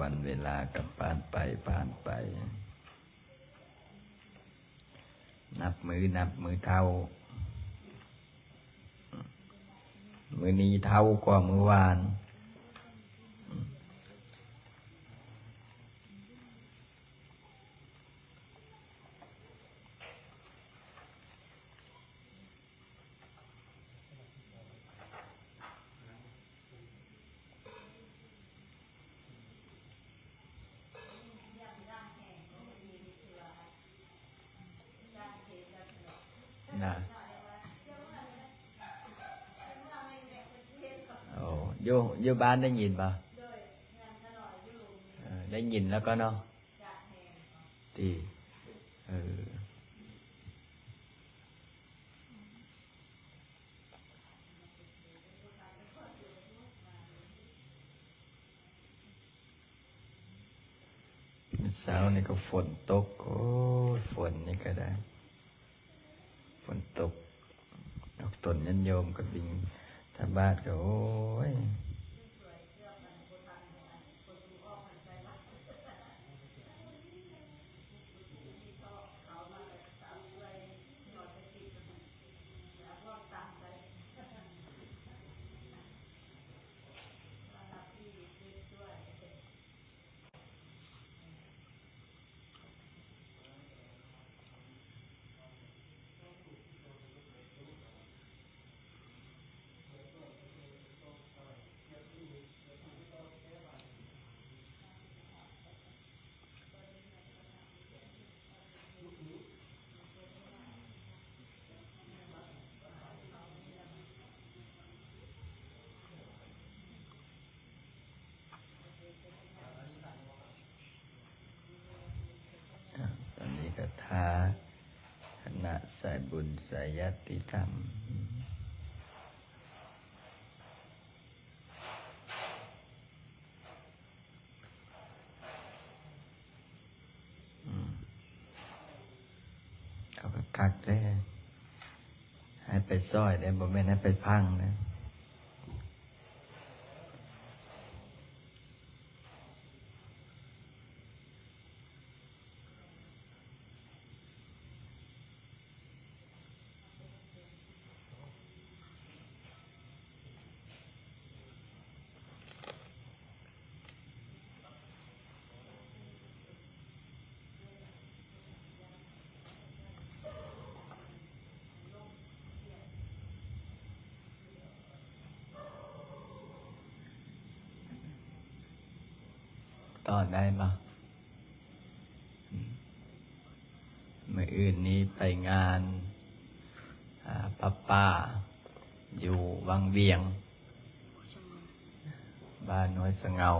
วันเวลากับผ่านไปนับมือเท่ามือนี้เท่ากว่ามือวานนะโอ้อยู่บ้านได้ยินป่ะได้ยินแล้วก็เนาะดีเช้านี่ก็ฝนตกโอ้ฝนนี่ก็ได้ฝนตกดอกต้นยันโยมก็บินถ้าบ้านก็โอ้ยตอนนี้ก็ท้าคณะสายบุญสายญาติธรรมเขาก็คักได้ให้ไปซ้อยได้บ่แม่นให้ไปพังนะตอนได้มาเมื่ออื่นนี้ไปงานป้าอยู่วังเวียงบ้านน้อยสะเงา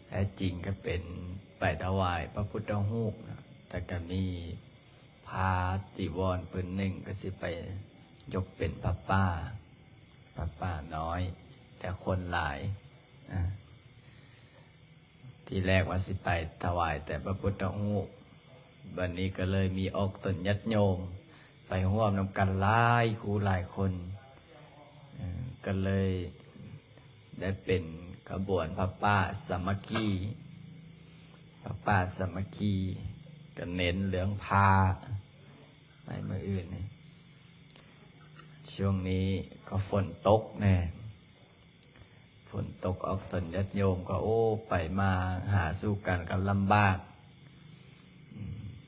แท้จริงก็เป็นไปถวายพระพุทธรูปนะแต่ก็มีพาติวรปืนหนึ่งก็สิไปยกเป็นป้าน้อยแต่คนหลายที่แรกว่าสิไปถวายแต่พระพุทธรูปบัดนี้ก็เลยมีออกตนยัดโยมไปร่วมนำกันหลายครูหลายคนก็เลยได้เป็นขบวนพระป่าสามัคคีก็เน้นเรื่องพาไปเมื่ออื่นนี่ช่วงนี้ก็ฝนตกแน่ฝนตกออกตนยัดโยมก็โอ้ไปมาหาสู้กันก็ลำบาก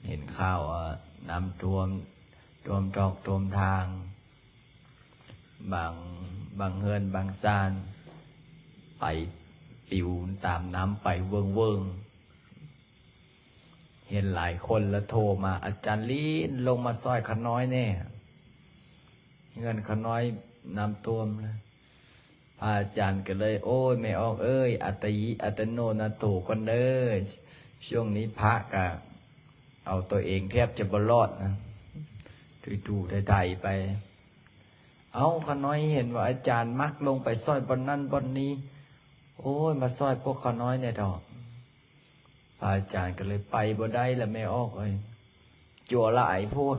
เห็นข้าวน้ำท่วมตอกท่วมทางบางเฮือนบางซานไปปิวตามน้ำไปเวิงเห็นหลายคนแล้วโทรมาอาจารย์ลีนลงมาซอยขน้อยแน่เงินขน้อยน้ำท่วมเลยพระอาจารย์ก็เลยโอ้ยไม่ออกเอ้ยอัตยิอัตโนนาโถคนเด้อช่วงนี้พระก็เอาตัวเองแทบจะบรอดนะดูได้ไปเอาขน้อยเห็นว่าอาจารย์มักลงไปซอยบนนั้นบนนี้โอ้ยมาซอยพวกขน้อยเนี่ยดอกพระอาจารย์ก็เลยไปบ่ได้แล้วไม่ออกเลยจั่วละไอพูด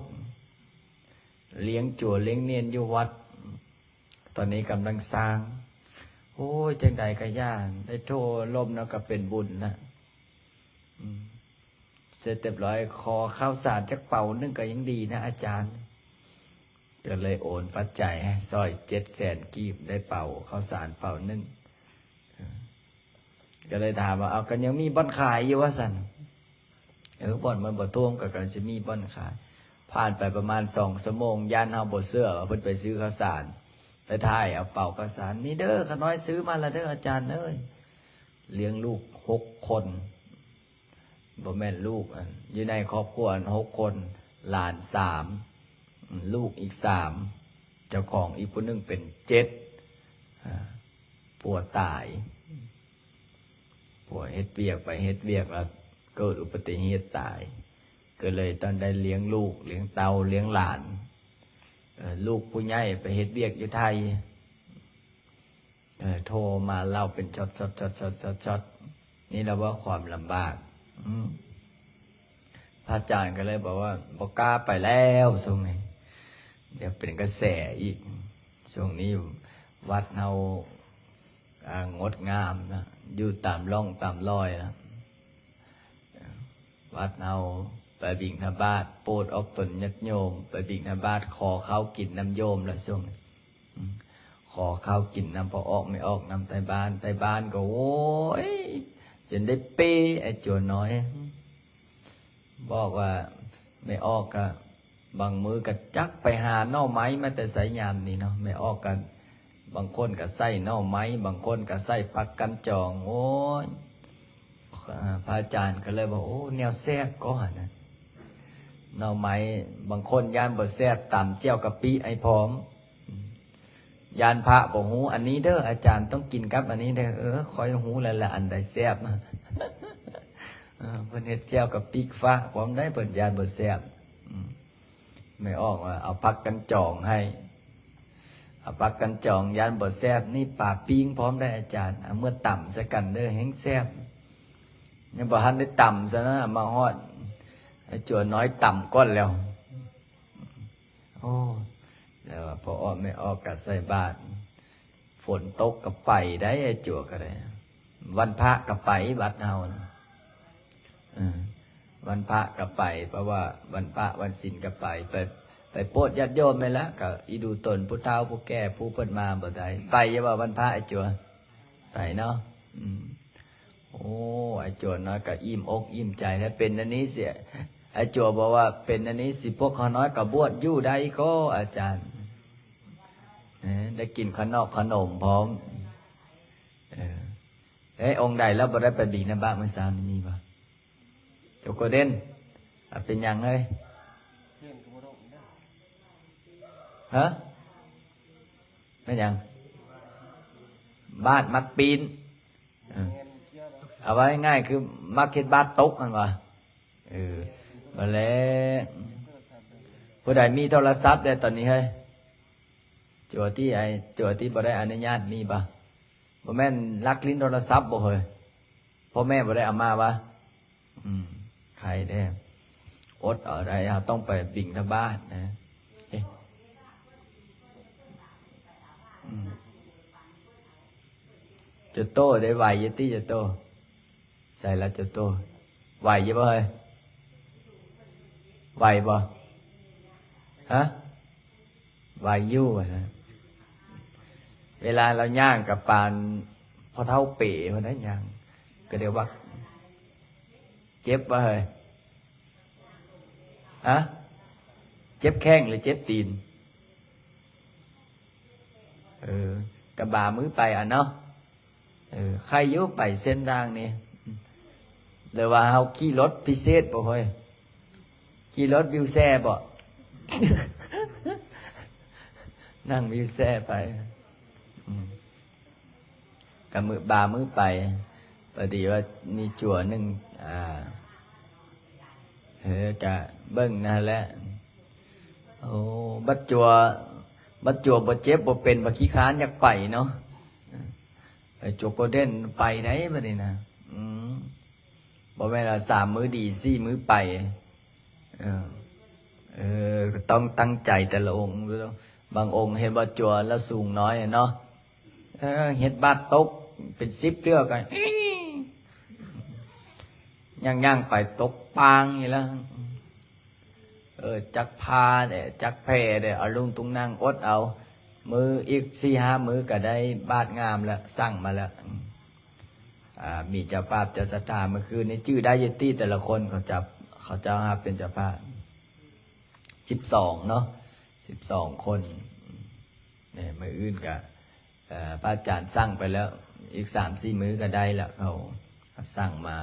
เลี้ยงจั่วเลี้ยงเนียนอยู่วัดตอนนี้กำลังสร้างโอ้ อ้ยจังใดก็ย่านได้โทรลมแล้วก็เป็นบุญนะเสร็จเรียบร้อยขอข้าวสารจักเป่านึงก็ยังดีนะอาจารย์ก็เลยโอนปัจจัยให้ซอย700,000 กีบได้เป่าข้าวสารเป่านึงก็เลยถามว่าเอากันยังมีบ่อนขายอยู่ว่าสันบ่อนมันบ่ท่วมกันจะมีบ่อนขายผ่านไปประมาณ2 ชั่วโมงย่านเฮาบ่เสื้อเพิ่นไปซื้อข้าวสารไปถ่ายเอาเป่าข้าวสารนี่เด้อขน้อยซื้อมาแล้วเด้ออาจารย์เอ้ยเลี้ยงลูก6 คนบ่แม่นลูกอยู่ในครอบครัว6 คนหลาน3ลูกอีก3เจ้าของอีกผู้นึงเป็น7ป่วยตายป่วยเฮ็ดเวียกไปเฮ็ดเวียกแล้วเกิดอุบัติเหตุตายก็เลยตอนได้เลี้ยงลูกเลี้ยงเตาเลี้ยงหลานลูกผู้ใหญ่ไปเฮ็ดเวียกอยู่ไทยโทรมาเล่าเป็นช็อตนี่เราว่าความลำบากพระอาจารย์ก็เลยบอกว่าบอกกล้าไปแล้วช่วงนี้เดี๋ยวเป็นกระแสอีกช่วงนี้วัดเรางดงามนะอยู่ตามร่องตามรอยนะวัดเราไปบิณฑบาตโปรดออกตนญาติโยมไปบิณฑบาตขอข้าวกินน้ำโยมละช่วงขอข้าวกินน้ำพอออกไม่ออกน้ำไตบ้านก็โอ้ยจนได้เป้ไอ้จวนน้อยบอกว่าไม่ออกก็บางมือก็จักไปหาหน่อไม้มาแต่สายยามนี่เนาะไม่ออกกันบางคนก็ใส่หน่อไม้บางคนก็ใส่ปักกันจองโอ้ยพระอาจารย์ก็เลยบอกโอ้แนวแซ่บก็นะหน่อไม้บางคนย่านบ่แซ่บต่ำเจียวกะปิไอ้พร้อมยานพระบอกหูอันนี้เด้ออาจารย์ต้องกินกับอันนี้เด้อคอยหูแล้วละอันใดแซ่บเพิ่นเฮ็ดแจ่วกับปีกฟ้าพร้อมได้เพิ่นยานบ่แซ่บไม่ออกว่าเอาพักกันจองให้เอาพักกันจองยานบ่แซ่บนี่ป่าปิ้งพร้อมได้อาจารย์เมื่อต่ำซะกันเด้อแห้งแซ่บยังบ่ทันได้ต่ำซะนะมาฮอดจั่วน้อยต่ำก้อนแล้วโอ้แต่ว่าพอออกไม่ออกก็ใส่บาตรฝนตกก็ไปได้ไอ้จั่วก็ได้วันพระก็ไปวัดเฮานะวันพระก็ไปเพราะว่าวันพระวันศีลก็ไปโปรดญาติโยมไปแล้วก็อีดูตนผู้เฒ่าผู้แก่ผู้เพิ่นมาบ่ได้ไปอย่าว่าวันพระไอ้จั่วไปเนาะโอ้ไอ้จั่วน้อยก็อิ่มอกอิ่มใจถ้าเป็นอันนี้เสียไอ้จั่วบอกว่าเป็นอันนี้สิพวกเขาน้อยก็บวชอยู่ได้ก็อาจารย์ได้กินขนมพร้อมองค์ใดแล้วบ่ได้ไปบิณฑบาตเมื่อเช้านี้มีบ่เจ้าโกเด้นเป็นยังไงฮะเป็นยังบ้านมักปีนเอาไว้ง่ายคือมักเฮ็ดบ้านตกกันวะมาแล้วผู้ใดมีโทรศัพท์ได้ตอนนี้เฮ้ยจั่วที่บ่ได้อนุญาตมีป่ะบ่แม่นลักลิ้นโทรศัพท์บ่เฮ้ยพ่อแม่บ่ได้เอามาวะใครได้อดอะไรต้องไปบิณฑบาตนะจะโตได้ไหวยี่ตี้จะโตใส่ละจะโตไหวยี่บ่เฮ้ยไหวบ่ฮะไหวยู่นะเวลาเราย่างกับปานพอเท่าเป๋พอนั้นย่างก็เดี๋ยวว่าเจ็บบ่เฮ้ยฮะเจ็บแข้งหรือเจ็บตีนกระบามือไปเนาะใครยุไปเส้นทางนี่หรือว่าเฮาขี่รถพิเศษบ่เฮ้ยขี่รถวิวแซ่บ่ นั่งวิวแซ่ไปกับมือบามือไปพอดีว่ามีจั่วหนึ่งจะเบิ้งนั่นแหละโอ้บัดจั่วบ่เจ็บบ่เป็นบ่ขี้ค้านอยากไปเนาะไอ้จั่วโกเด้นไปไหนบัดนี้นะบ่แม่นว่า3 มื้อดี4 มื้อไปต้องตั้งใจแต่ละองค์บางองค์เห็นว่าจั่วแล้วสูงน้อยเนาะ เห็ดบาดตกเป็น10 เทื่อกันย่างไปตกปางนี่แล้วจักพาเนี่ยจักแพเนี่ยเอาลุงตุงนั่งอดเอามืออีก4-5 มื้อก็ได้บาดงามแล้วสั่งมาแล้วมีเจ้าภาพเจ้าศรัทธาเมื่อคืนนี้ชื่อได้ยตี้แต่ละคนเขาเจ้าภาพเป็นเจ้าภาพ12เนาะ12 คนเนี่ยมื้ออื่นก็พระอาจารย์สั่งไปแล้วอีก3-4 มื้อก็ได้แล้วเขาสั่งมา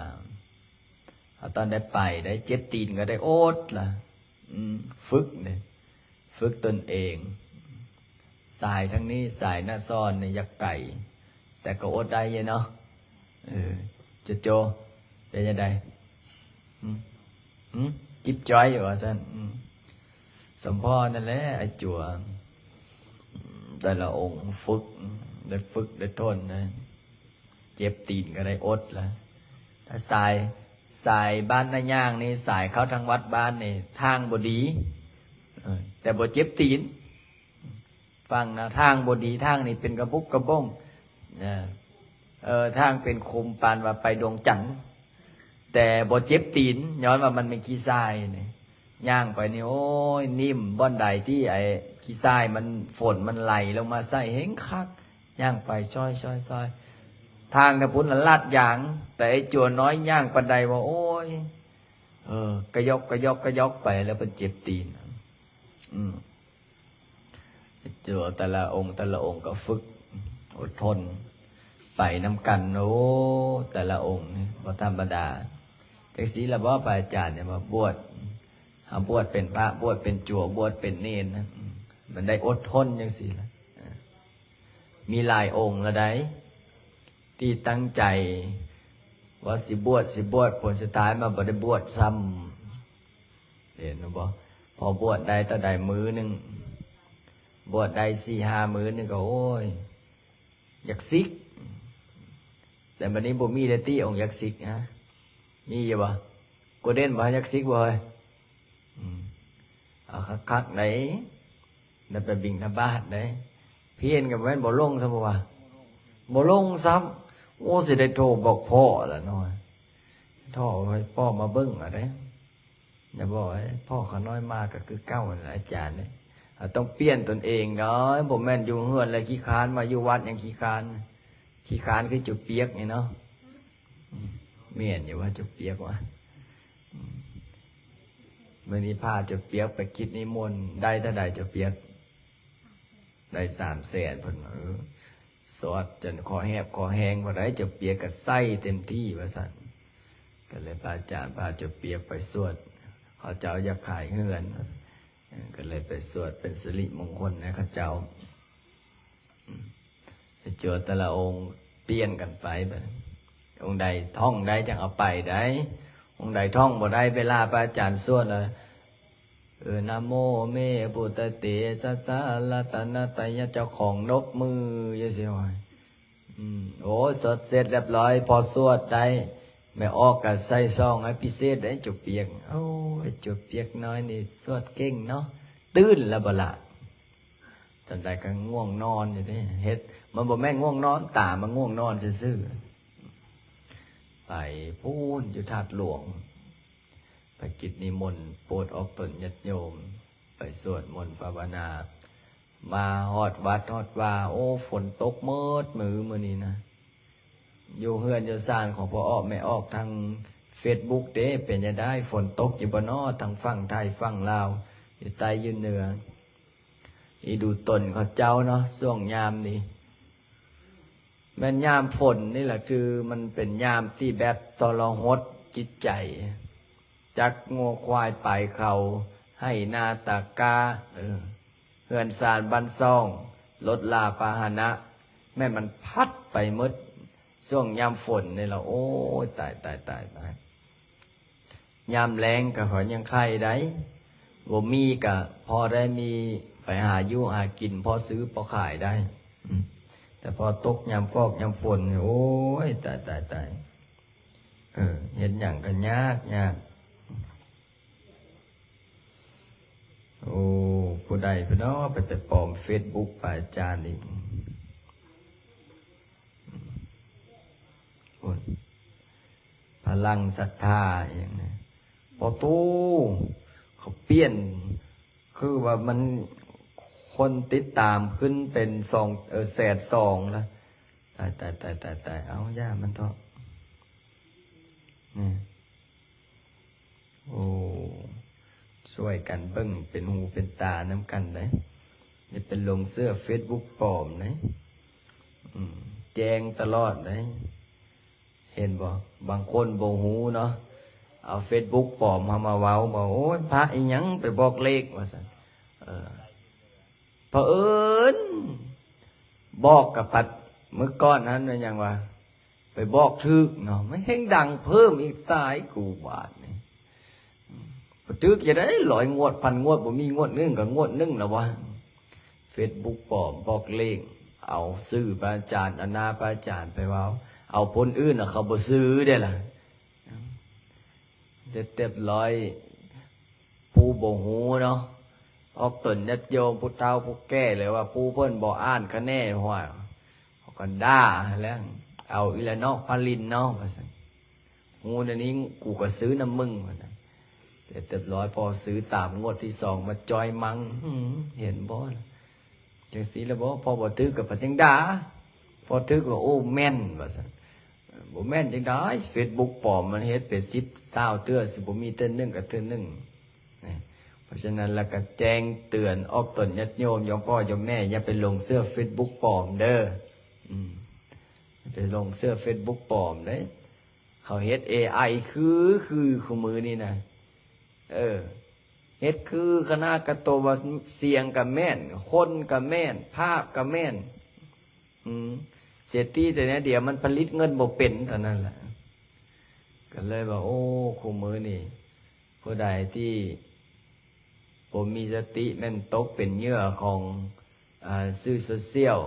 ตอนได้ไปได้เจ็บตีนก็ได้โอ๊ตล่ะฝึกเนี่ยฝึกตนเองสายทั้งนี้สายหน้าซ่อนเนี่ยยักไก่แต่ก็อดได้ยังเนาะโจเป็นยังไงจิ๊บจ้อยอยู่ว่าท่านสมพ่อนั่นแหละไอ้จั่วแต่ละองค์ฝึกได้ทนนะเจ็บตีนก็ได้อดละถ้าสายบ้านนาย่างนี่สายเขาทางวัดบ้านนี่ทางบดีแต่บ่เจ็บตีนฟังนะทางบดีทางนี่เป็นกระบุกกระบ้งทางเป็นคุมปานว่าไปดวงจันทร์แต่บ่เจ็บตีนย้อนว่ามันเป็นขี้ทรายนี่ย่างไปนี่โอ้ยนิ่มบ่อนใดที่ไอ้ขี้ทรายมันฝนมันไหลลงมาใส่เห็นคักย่างไปช้อยทางนะพุ่นละลาดยางแต่ไอ้จั่วน้อยย่างปันใดว่าโอ้ยกระยกไปแล้วมันเจ็บตีนจั่วแต่ละองค์ก็ฝึกอดทนไปนำกันโอ้แต่ละองค์นี่บ่ธรรมดาจากศีลบ่พระอาจารย์เนี่ยมาบวชเป็นพระบวชเป็นจั่วบวชเป็นเนรนะมันได้อดทนจังซี่ล่ะมีหลายองค์ละได้ที่ตั้งใจว่าสิบวชผลสุดท้ายมาบ่ได้บวชซ้ำเห็นบ่พอบวชได้ต่อได้มื้อนึงบวชได้4-5 มื้อนึงก็โอ้ยอยากซิกแต่บัดนี้บ่มีได้ตี้องค์อยากซิกฮะมีอยู่บ่กูเด่นบ่อยากซิกบ่เฮ้ยเอาคักๆไหนนั่นไปบิณฑบาตได้เพี้ยนกับแม่นบ่ลงซะบ่ว่าบ่ลงซ้ำโอ้สิได้โทรบอกพ่อละน้อยพ่อให้พ่อมาเบิ่งอะไรอย่าบอกให้พ่อขาน้อยมากก็คือเก้าอาจารย์เนี่ยต้องเปลี่ยนตนเองเนาะบ่แม่นอยู่เฮือนแล้วขี้คร้านมาอยู่วัดอย่างขี้คร้านคือจุกเปียกนี่เนาะเมียนอยู่ว่าจุกเปียกวะมื้อนี้พาจุกเปียกไปกิจนิมนต์ได้เท่าใดจุกเปียกได้300,000พุ่นสวดจนคอแหบคอแห้งว่าได้จะเปียกกับไส้เต็มที่ว่าสั่นก็เลยพระอาจารย์พาจะเปียกไปสวดเขาเจ้าอยากขายเงินก็เลยไปสวดเป็นสิริมงคลนะข้าเจ้าไปเจอแต่ละองค์เปลี่ยนกันไปแบบองค์ใดท่องได้จังเอาไปได้องค์ใดท่องบ่ได้เวลาพระอาจารย์สวดเลยนะโมเมปุตเตสัสสะละตนะตยะเจ้าของนกมือเยสิวอยโอ้สดเสร็จเรียบร้อยพอสวดได้ไม่ออกกับใส่ซองให้พิเศษได้จุกเปียกโอ้จุกเปียกน้อยนี่สวดเก่งเนาะตื่นแล้วบ่ละจนได้ก็ง่วงนอนอยู่นี่เฮ็ดมันบ่แม่นง่วงนอนตามันง่วงนอนซื่อๆไปพูนอยู่ธาตุหลวงไปกิจนิมนต์โปรดออกตนญาติโยมไปสวดมนต์ภาวนามาฮอดวัดฮอดว่าโอ้ฝนตกมืดมื้อนี้นะอยู่เฮือนอยู่ซ่านของพ่อออกไม่ออกทาง Facebook เด้เป็นจังได๋ฝนตกอยู่บ่น้อทางฝั่งไทยฝั่งลาวอยู่ใต้อยู่เหนืออีดูต้นเขาเจ้าเนาะช่วงยามนี้แม่นยามฝนนี่แหละคือมันเป็นยามที่แบบทรหดจิตใจจักงัวควายไปเขาให้นาตากาเฮือนสารบันซ่องรถลาพาหนะแม่มันพัดไปหมดช่วงยามฝนนี่เราโอ้ยตายยามแรงก็ขอยังไข่ได้บ่มีก็พอได้มีไปหาอยู่หากินพอซื้อพอขายได้แต่พอตกยามฟอกยามฝนโอ้ยตายเห็นอย่างกันยากโอ้ผู้ใดพี่น้องไปปลอม Facebook ไปอาจารย์อีก คนพลังศรัทธาอย่างนี้พอตู้เขาเปลี่ยนคือว่ามันคนติดตามขึ้นเป็น1,200,000แล้วตายเอาย่ามันเถอะนี่โอ้ช่วยกันเบิ่งเป็นหูเป็นตาน้ำกันเลยอย่าเป็นลงเสื้อ Facebook ปลอมนะแจ้งตลอดเลยเห็นบ่บางคนบ่หูเนาะเอา Facebook ปลอมมาเว้าบอกโอ้ยพระอีหยังไปบอกเลขว่าซั่นเผอิญบอกกับปัดเมื่อก่อนนั้นเป็นยังว่าไปบอกทึกเนาะไม่เฮงดังเพิ่มอีกตายกูบาทนี่ทึกจะได้100 งวด 1,000 งวดบ่มีงวดนึงก็งวดนึงแล้ววะ Facebook ปลอมบอกเลขเอาซื้อพระอาจารย์อนาพระอาจารย์ไปเว้าเอาผลอื่นเขาบ่ซื้อได้ล่ะจะเต็มร้อยผู้บ่หูเนาะออกตนญาติโยมผู้เฒ่าผู้แก่เลยว่าผู้เพิ่นบ่อ่านคะแนนหัวเขาก็ด่าแล้วเอาอีละเนาะพาลินเนาะว่าซั่นงูอันนี้กูก็ซื้อน้ำมึงว่าซั่นเสร็จเรียบร้อยพอซื้อตามงวดที่2มาจอยมังเห็นบ่จังซี่แล้วบ่พอบ่ถือก็เพิ่นจังด่าพอถือก็โอ้แม่นว่าซั่นบ่แม่นจังได๋ Facebook ปลอมมันเฮ็ดเป็น10 20เทื่อสิบ่มีเทื่อนึงก็เทื่อนึงเพราะฉะนั้นแล้วก็แจ้งเตือนออกตนญาติโยมโยมพ่อโยมแม่อย่าไปลงเสื้อ Facebook ปลอมเด้อไปลงเสื้อ Facebook ปลอมเด้เขาเฮ็ด AI คือมือนี่นะเฮ็ดคือคณะกะโตว่าเสียงก็แม่นคนก็แม่นภาพก็แม่นเสียทีแต่เนี่ยเดี๋ยวมันผลิตเงินบ่เป็นเท่านั้นแหละก็เลยว่าโอ้คู่มือนี่ผู้ใดที่ผมมีสติแม่นตกเป็นเหยื่อของสื่อโซเชียล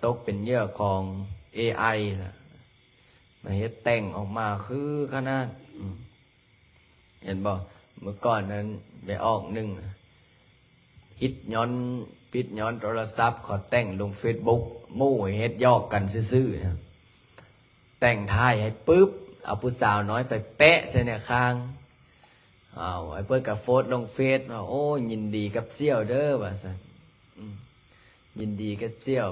ตกเป็นเหยื่อของ AI นะมาเฮ็ดแต่งออกมาคือขนาดเห็นบ่เมื่อก่อนนั้นไปออกหนึ่งฮิตย้อนปิดย้อนโทรศัพท์ขอแต่งลง Facebook มู่เฮ็ดยอกกันซื่อๆนะแต่งท้ายให้ปึ๊บเอาผู้สาวน้อยไปแปะใส่ในข้างไอ้เพิ่นก็โพสต์ลงเฟซว่าโอ้ยินดีกับเสี่ยวเด้อว่าซั่นยินดีกับเสี่ยว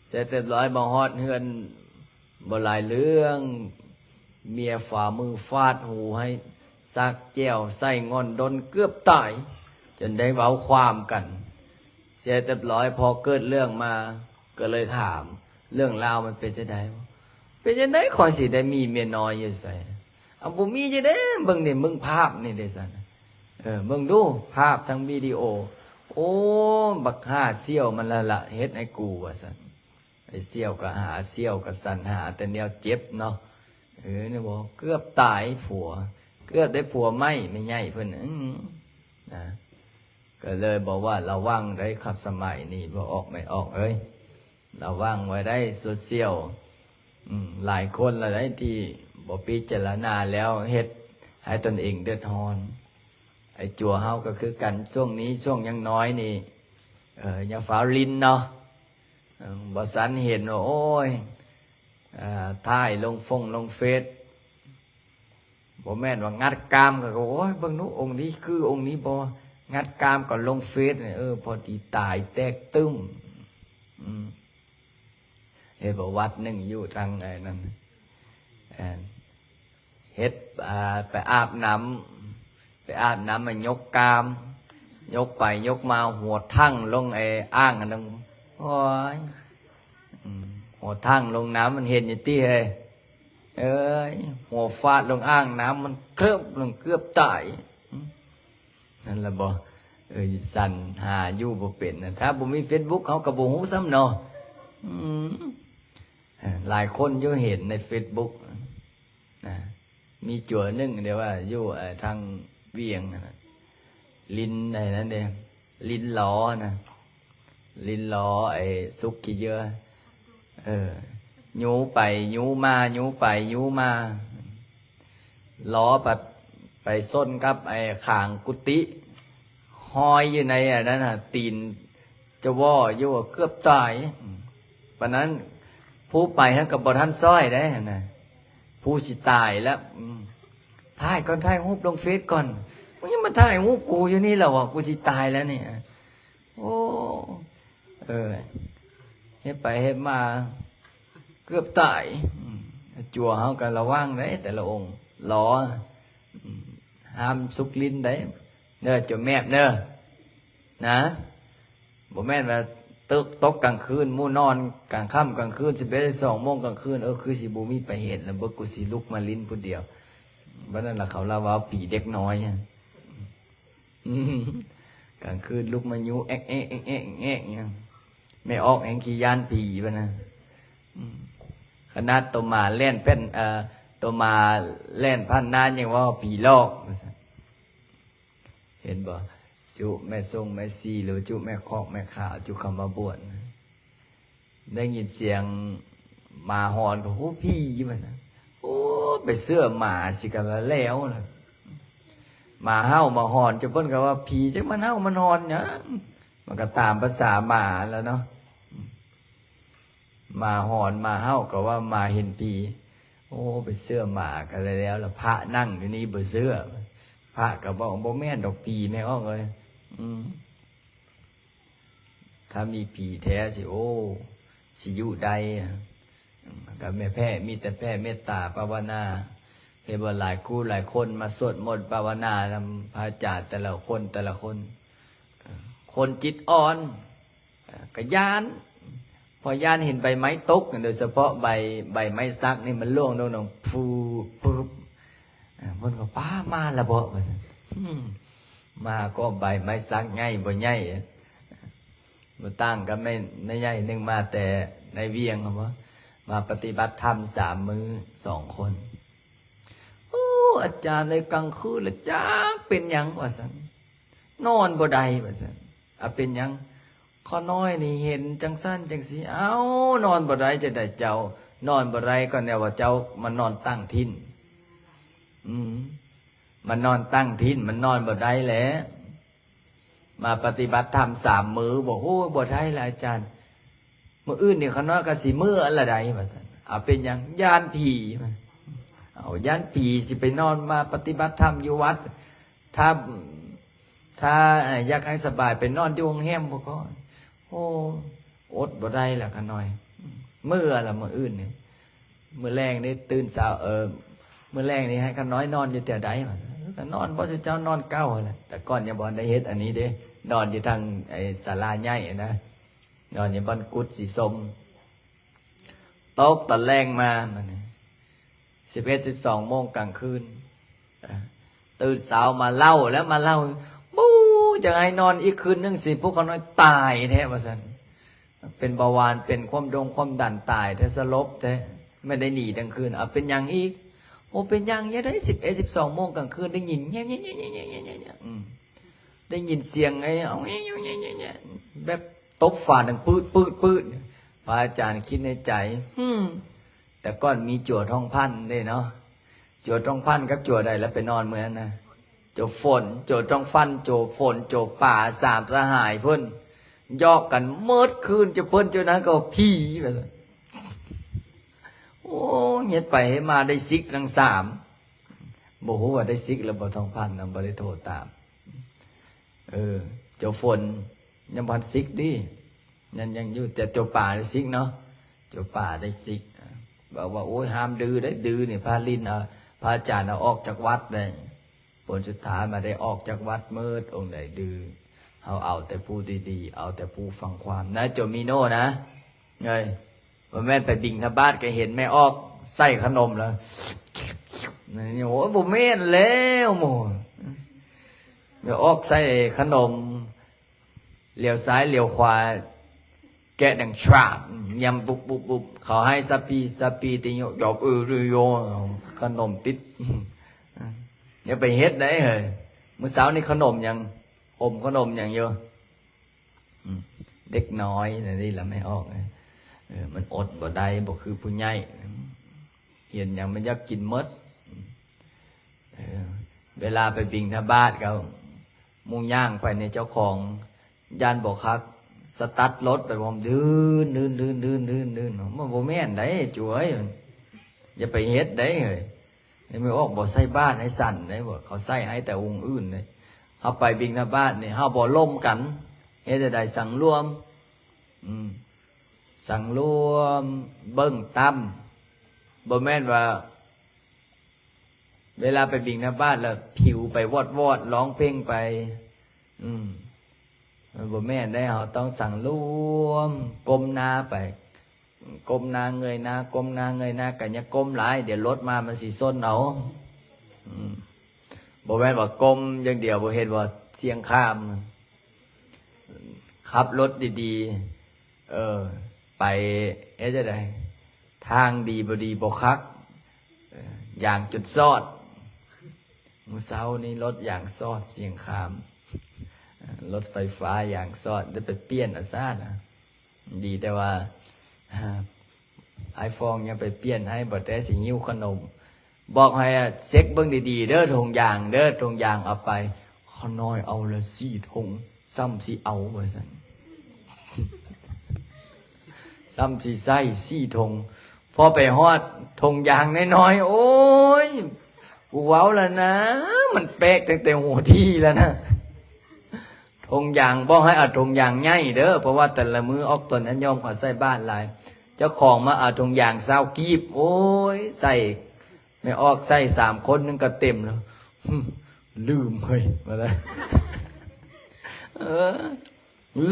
เสร็จเรียบร้อยมาฮอดเฮือนบ่หลายเรื่องเมียฝ่ามือฟาดหูให้ซักแก้วใส่งอนดนเกือบตายจนได้เว้าความกันเสร็จเรียบร้อยพอเกิดเรื่องมาก็เลยถามเรื่องราวมันเป็นจังได๋เป็นจังได๋ขอยสิได้มีเมียน้อยอยู่ไสเอาบ่มีจังได๋เบิ่งนี่มึงภาพนี่เด้ซั่นเบิ่งดูภาพทั้งวิดีโอโอ้บักห้าเสี่ยวมันละเฮ็ดให้กูว่าซั่นไอ้เสี่ยวก็หาเสี่ยวก็สรรหาแต่แนวเจ็บเนาะนี่บ่เกือบตายผัวเกือบได้ผัวไม่ใหญ่เพิ่นนะก็เลยบอกว่าระวังได้ครับสมัยนี้บ่ออกไม่ออกระวังไว้ได้โซเชียลหลายคนหลายที่บ่พิจารณาแล้วเฮ็ดให้ตนเองเดือดร้อนไอ้จั่วเฮาก็คือกันช่วงนี้ช่วงยังน้อยนี่ยังฟ้าลินเนาะบ่สันเห็นว่าโอ้ยถ่ายลงเฟซบ่แม่นว่างัดกามก็โอ้ยเบิ่งนู้องค์นี้คือองค์นี้บ่งัดกามก็ลงเฟซพอดีตายแตกตึ้มเฮ็ดบ่วัดนึงอยู่ทางไอ้นั่นเฮ็ดไปอาบน้ำมายกกามยกไปยกมาหัวทั้งลงไอ้อ่างอันนึงโอ้ยหัวทั้งลงน้ำมันเห็นอยู่ที่หัวฟาดลงอ่างน้ำมันเคลือบลงเกือบตายนั่นล่ะบ่สั่นหาอยู่บ่เป็นนะถ้าบ่มี Facebook เขาก็บ่ฮู้ซ้ำเนาะหลายคนอยู่เห็นใน Facebook นะมีจั่วนึงเดี๋ยวว่าอยู่ทางเวียงนะลิ้นไอ้นั่นเด้ลิ้นล้อนะลิ้นล้อไอ้ซุกขี้เยอะยูไปยูมายูไปยูมาล้อไปส้นกับไอ้ข่างกุฏิห้อยอยู่ในอันนั้นตีนจะว่ออยู่เกือบตายปะนั้นผ ผู้ไปฮะกับบท่านซ้อยได้นะผู้สิตายแล้วถ่ายก่อนถ่ายรูปลงเฟซก่อนมึงยังมาถ่ายรูปกูอยู่นี่แล้ววะกูสิตายแล้วเนี่ยโอ้เฮ็ดไปเฮ็ดมาเกือบตายจั่วเฮากันระวังได้แต่ละองค์ล้อห้ามสุกลิ้นได้เนอจะแมบเนอนะบ่แม่นว่าตกกลางคืนมู่นอนกลางค่ำกลางคืน11 2 โมงกลางคืนคือสิบ่มีไปเห็นแล้วบ่กูสิลุกมาลิ้นผู้เดียวบัดนั้นล่ะเขาเล่าว่าผีเด็กน้อยกลางคืนลุกมายุแอ๊กแอ๊กแอ๊กแอ๊กแอ๊กอย่างไม่ออกแห่งขี้ยานผีบัดนั้นขนาดตัวมาเล่นเป็นตัวมาเล่นพันนานยังว่าผีหลอกเห็นบ่จุแม่ทรงแม่ซีหรือจุแม่คอกแม่ขาวจุคำมาบวชได้ยินเสียงหมาหอนก็โอ้พี่มาซะโอ้ไปเสื้อหมาสิกันแล้วนะหมาเห่ามาหอนจะเพิ่นก็ว่าผีจังมันเห่ามันหอนเนี่ยมันก็ตามภาษาหมาแล้วเนาะมาหอนมาเห่าก็ว่ามาเห็นผีโอ้ไปเสื้อหมากันแล้วพระนั่งอยู่นี่บ่เสื้อพระก็บอกบ่แม่นดอกผีแม่อ้อเลยถ้ามีผีแท้สิโอ้สิอยู่ใดกับแม่แพ้มีแต่แพ้เมตตาภาวนาเห็นว่าหลายคู่หลายคนมาสวดมนต์ภาวนานำพระอาจารย์แต่ละคนคนจิตอ่อนก็ยานพอยานเห็นใบไม้ตกโดยเฉพาะใบไม้ซักนี่มันล่วงลงฟูปุ๊บมันก็ป้ามาละบ่มาก็ใบไม้ซักง่ายบ่ง่ายมาตั้งก็ไม่ง่ายนึงมาแต่ในเวียงครับว่ามาปฏิบัติธรรม3 มื้อ 2 คนโอ้อาจารย์ในกลางคืนละจ้าเป็นยังวะสันนอนบ่ได้วะสันเป็นยังข้อน้อยนี่เห็นจังสั้นจังสีนอนบ่ได้จะได้เจ้านอนบ่ได้ก็แนวว่าเจ้ามันนอนตั้งทิ้นมันนอนตั้งทิ้นมันนอนบ่ได้แหละมาปฏิบัติธรรม3 มื้อบอกโอ้บ่ได้ละอาจารย์มื้ออื่นนี่ข้าน้อยก็สิมื้ออะไรใดว่าซั่นเป็นหยังย่านผีย่านผีสิไปนอนมาปฏิบัติธรรมอยู่วัดถ้าอยากให้สบายไปนอนที่โรงแรมบ่ก่อนโอ้อดบ่ได้ละข้าน้อยมื้อละมื้ออื่นนี่มื้อแรงนี่ตื่นเช้ามื้อแรกนี่ให้ข้าน้อยนอนอยู่แต่ใดก็นอนบ่สิเจ้านอนเก้าแหละแต่ก่อนอย่าบ่ได้เฮ็ดอันนี้เด้นอนอยู่ทางศาลาใหญ่นะนอนอยู่บ้านกุดสีส้มตกตะแรงมามัน11 12 โมงกลางคืนตื่นเช้ามาเล่าแล้วมาเล่าบู๊จะให้นอนอีกคืนนึงสิพวกเขาน้อยตายแท้ว่าซั่นเป็นเบาหวานเป็นความดันตายแท้สลบแท้ไม่ได้หนีทั้งคืนเป็นอย่างอีกโอ้เป็นอย่างนี้ได้11 12 โมงกลางคืนได้ยินเงี้ยได้ยินเสียงไอ้แบบตบฝาดังปืดพระอาจารย์คิดในใจแต่ก่อนมีจั่วทองพันได้เนาะจั่วทองพันกับจั่วใดแล้วไปนอนเหมือนนะจั่วฝนจั่วทองพันจั่วฝนจั่วป่า3 สหายเพิ่นยอกกันเมิดคืนจะเพิ่นเจ้านั้นก็ผีแบบโอ้เฮ็ดไปให้มาได้ซิกทั้ง3บ่ฮู้ว่าได้ซิกแล้วบ่ทองพันนำบ่ได้โทรตามเจ้าฝนยังพันซิกดิยังอยู่แต่เจ้าป่าได้ซิกเนาะเจ้าป่าได้ซิกบอกว่าโอ้ยห้ามดื้อได้ดื้อนี่พระลินพระอาจารย์ออกจากวัดเลยผลสุดท้ายมาได้ออกจากวัดมืดองค์ใดดื้อเอาแต่ผู้ดีๆเอาแต่ผู้ฟังความนะโจมิโน่นะไงว่าแม่นไปดิ่งทบาทก็เห็นแม่ออกใส่ขนมแล้วนี่โอ้บ่แม่นแล้วโมแม่ออกใส่ขนมเลี้ยวซ้ายเลี้ยวขวาแกะดังชราบยำบุบเขาให้สปีติโยดอกโยขนมติดอย่าไปเฮ็ดได้เหรอมื้อเช้านี่ขนมยังอมขนมอย่างเยอะเด็กน้อยนี่แหละไม่ออกมันอดบ่ได้บ่คือผู้ใหญ่เห็นอย่างมันอยากกินมดเวลาไปบิณฑบาตเขามุ่งย่างไปในเจ้าของย่านบ่คัก สตาร์ทรถไปผมดื้นมันบ่แม่นได้จุ๋ยอย่าไปเฮ็ดได้เฮ้ยไม่ออกบ่ใส่บ้านให้สั่นได้บ่เขาใส่ให้แต่องค์อื่นเลยเฮาไปบิณฑบาตนี่เฮาบ่ล่มกันเฮ็ดได้สั่งรวมสั่งรวมเบิ่งตั้มบ่แม่นว่าเวลาไปบิณฑบาตแล้วผิวไปวอดร้องเพลงไปบ่แม่นได้เฮาต้องสั่งรวมก้มหน้าไปก้มหน้าเงยหน้าก้มหน้าเงยหน้ากันอย่าก้มหลายเดี๋ยวรถมามันสิส้นเอาบ่แม่นว่าก้มอย่างเดียวบ่เห็นว่าเสียงข้ามขับรถดีๆไปจะได้ทางดีบ่ดีบ่คักอย่างจุดซอดมื้อเช้านี้รถอย่างซอดเสียงข้ามรถไฟฟ้าอย่างซอดได้ไปเปลี่ยนอาซานะดีแต่ว่าไอฟองยังไปเปลี่ยนให้บ่แต่สิหิ้วขนมบอกให้เช็คเบิ่งดีๆเด้อธงยางเด้อธงยางเอาไปขน้อยเอาละ4 ธงซ้ำสิเอาว่าซั่นซ้ำสิใส่4 ธงพอไปฮอดธงยางน้อยๆโอ้ยกูเว้าแล้วนะมันแปลกตั้งแต่หัวที่แล้วนะธงยางบอกให้เอาธงยางใหญ่เด้อเพราะว่าแต่ละมื้อออกตนอันยอมขอใส่บ้านหลายเจ้าของมาเอาธงยาง20 กีบโอ้ยใส่ไม่ออกใส่3 คนนึงก็เต็มแล้วลืมเฮ้ยมาแล้ว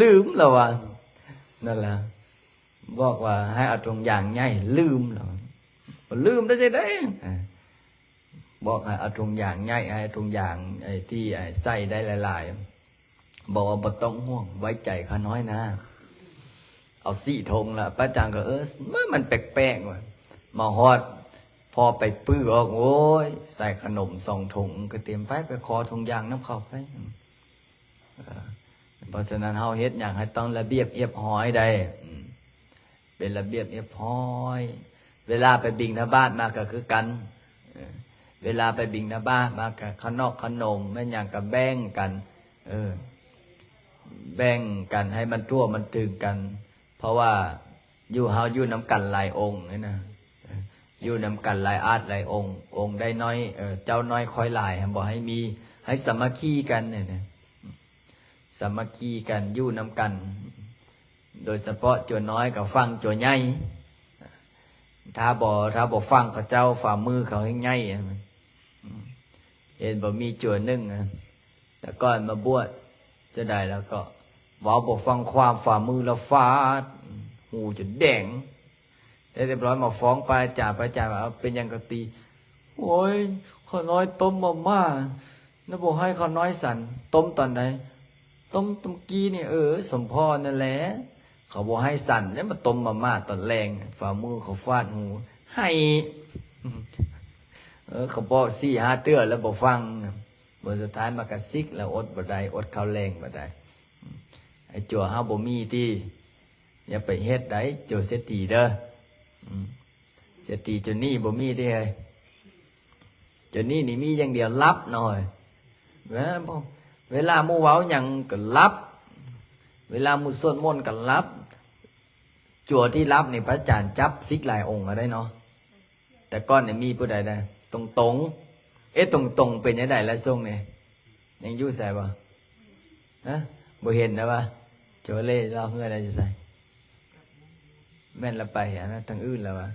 ลืมแล้วว่ะนั่นแหละบอกว่าให้เอาธงยางใหญ่ลืมแล้วลืมได้จะได้บอกให้เอาธงยางใหญ่ให้ธงยางไอ้ที่ใส่ได้หลายๆบอกว่าบ่ต้องห่วงไว้ใจข้าน้อยนะเอา4 ธงละป้าจางก็มันแปลกๆว่ะมาฮอดพอไปปื้อออกโอ้ยใส่ขนม2 ธงก็เตรียมไปขอธงยางน้ำเข้าไปเพราะฉะนั้นเฮาเฮ็ดอย่างให้ต้องระเบียบเรียบร้อยได้เป็นระเบียบเรียบร้อยเวลาไปบิณฑบาตมาก็คือกันเวลาไปบิณฑบาตมาก็ขนมขนมแม่นอย่างก็แบ่งกันแบ่งกันให้มันทั่วมันถึงกันเพราะว่าอยู่เฮาอยู่นำกันหลายองค์นะอยู่นำกันหลายอาจหลายองค์ได้น้อยเจ้าน้อยคอยหลายบ่ให้มีให้สามัคคีกันเนี่ยสามัคคีกันอยู่นำกันโดยเฉพาะจัวน้อยกับฟังจัวใหญ่ถ้าบ่ฟังพระเจ้าฝ่ามือเขาให้ใหญ่เห็นบ่มีจัวนึงแต่ก่อนมาบวชจะได้แล้วก็ว่าบ่ฟังความฝ่ามือแล้วฟาดหูจะแดงได้เรียบร้อยมาฟ้องไปจ่าว่าเป็นยังกะตีโอ้ยข้าน้อยต้มมาม่าแล้วบอกให้ข้าน้อยสั่นต้มตอนไหนต้มกี้นี่สมพรนั่นแหละเขาบอกให้สั่นแล้วมาต้มมาม่าตอนแรงฝ่ามือเขาฟาดหูให้เขาบอก4-5 เตื้อแล้วบอกฟังบนสุดท้ายมากระซิกแล้วอดบ่ได้อดข้าวแรงบ่ได้ไอ้จั่วเฮาบ่มีที่อย่าไปเฮ็ดได้จั่วเสียทีเด้อเสียทีจนนี่บ่มีที่เฮ้ยจนนี่มีอย่างเดียวรับหน่อยเวลาหมู่เว้าหยังก็รับเวลาหมู่สวดมนต์ก็รับจั่วที่รับนี่พระอาจารย์จับซิกหลายองค์ก็ได้เนาะแต่ก่อนนี่มีผู้ใดได้ตรงตรงเป็นยังไงละทรงเนี่ยยังอยู่ใส่บ่นะบ่เห็นนะว่าโจเล่เราเพื่ออะไรจะใส่แม่นละไปนะทางอื่นแล้ววะ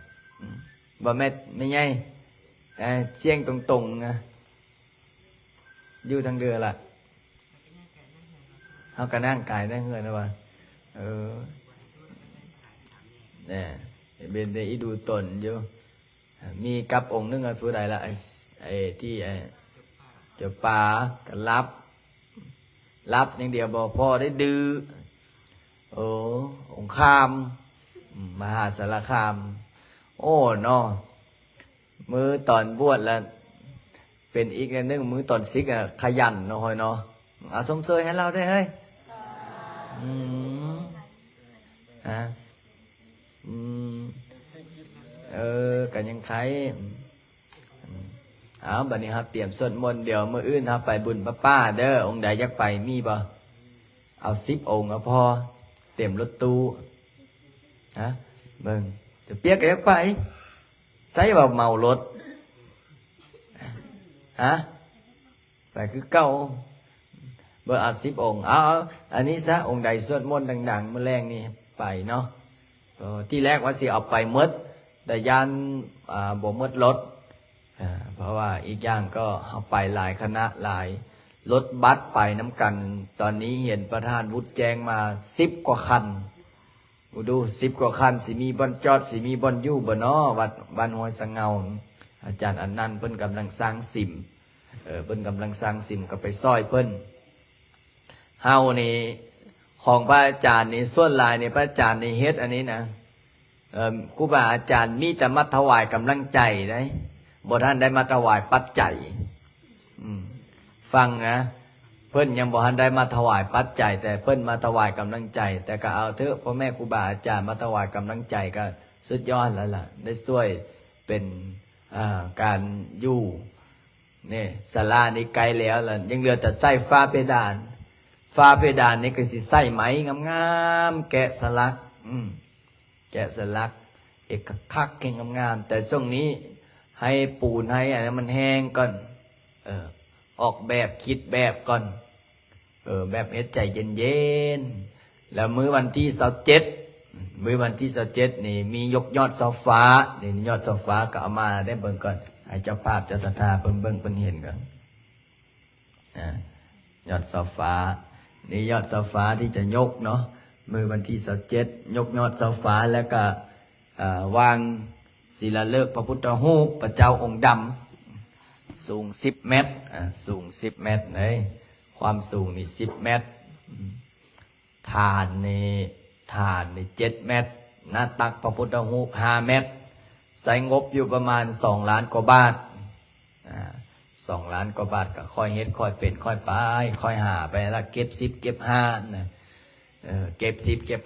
บ่แม่ไม่ใหญ่เสียงตรงนะอยู่ทางเรือล่ะเฮาก็นั่งกายได้เฮือนนะว่าเนี่ยเป็นได้อีดูตนอยู่มีกับองค์นึงผู้ใดละไอ้ที่เจ้าป่าก็รับอย่างเดียวบ่พอได้ดื้อองค์คามมหาสารคามโอ้เนาะมือตอนบวชแล้วเป็นอีกอันนึงมือตอนซิกขยันเนาะเนาะสมเสยให้เราได้เฮ้ยกันยังใครบัดนี้ครับเตรียมสวดมนต์เดี๋ยวมื้ออื่นครับไปบุญป้าเด้อองค์ใดอยากไปมีบ่เอา10 องค์ก็พอ เต็มรถตู้ฮะเบิ่งจะเปียกก็ไปใส่ว่าเมารถฮะไปคือเก่าเบอร์10 องค์เอาอันนี้ซะองค์ใดสวดมนต์ดังๆเมื่อแรงนี่ไปเนาะที่แรกว่าสิเอาไปหมดแต่ยานบ่หมดรถเพราะว่าอีกอย่างก็เอาไปหลายคณะหลายรถบัสไปน้ำกันตอนนี้เห็นประธานวุฒิแจ้งมา10 กว่าคันดู10 กว่าคันสิมีบ่อนจอดสิมีบ่อนอยู่บ่เนาะวัดบ้านห้วยสังเงาอาจารย์อันนั้นเพิ่นกำลังสร้างสิมเพิ่นกำลังสร้างสิมก็ไปซอยเพิ่นเฮานี่ของพระอาจารย์นี่ส่วนหลายนี่พระอาจารย์นี่เฮ็ดอันนี้นะครูบาอาจารย์มีแต่มาถวายกำลังใจได้บ่ท่านได้มาถวายปัจจัยฟังนะเพิ่นยังบ่ทันได้มาถวายปัจจัยแต่เพิ่นมาถวายกำลังใจแต่ก็เอาเถอะพ่อแม่ครูบาอาจารย์มาถวายกำลังใจก็สุดยอดแล้วล่ะได้ช่วยเป็นการอยู่นี่ศาลานี่ไกลแล้วล่ะยังเหลือแต่ใส่ฟ้าเพดานนี่ก็สิใส่ไหมงามๆแกะสลักแกะสลักเอกคักเก่งงามๆแต่ช่วงนี้ให้ปูนให้อันนั้นมันแห้งก่อนออกแบบคิดแบบก่อนแบบเฮ็ดใจเย็นๆแล้วมื้อวันที่27นี่มียกยอดเสาฟ้านี่ยอดเสาฟ้าก็เอามาได้เบิ่งก่อนให้เจ้าภาพเจ้าศรัทธาเพิ่นเบิ่งเพิ่นเห็นก่อนยอดเสาฟ้านี่ยอดเสาฟ้าที่จะยกเนาะมื้อวันที่27ยกยอดเสาฟ้าแล้วก็วางศิลาฤกษ์พระพุทธรูปพระเจ้าองค์ดำสูง10 เมตรสูง10 เมตรเลยความสูงนี่10 เมตรฐานนี่7 เมตรหน้าตักพระพุทธรูป5 เมตรใส่งบอยู่ประมาณ2 ล้านกว่าบาท2 ล้านกว่าบาทก็ค่อยเฮ็ดค่อยเป็นค่อยไปค่อยหาไปละเก็บ10เก็บ5นะเก็บ10เก็บ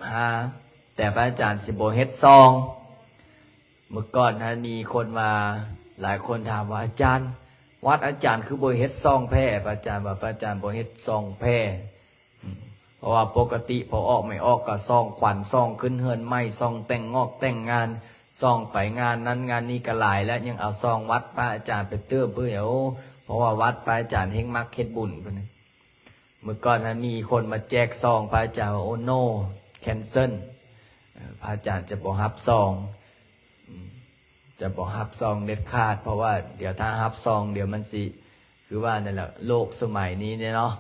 5แต่พระอาจารย์สิบ่เฮ็ดซองเมื่อก่อนนะมีคนมาหลายคนถามว่าอาจารย์วัดอาจารย์คือบ่เฮ็ดซองแพร่พระอาจารย์ว่าพระอาจารย์บ่เฮ็ดซองแพร่เพราะว่าปกติพอออกไม่ออกก็ซองขวัญซองขึ้นเฮือนไม้ซองแต่งงอกแต่งงานซองไปงานนั้นงานนี้ก็หลายแล้วยังเอาซองวัดพระอาจารย์ไปเตื้อเพื่อเพราะว่าวัดพระอาจารย์เฮงมักเฮ็ดบุญพุ่นเมื่อก่อนนะมีคนมาแจกซองพระอาจารย์ว่าโอ้โนแคนเซิลพระอาจารย์จะบ่รับซองจะบ่รับซองเด็ดขาดเพราะว่าเดี๋ยวถ้ารับซองเดี๋ยวมันสิคือว่านั่นแหละโลกสมัยนี้เนี่ยเนาะ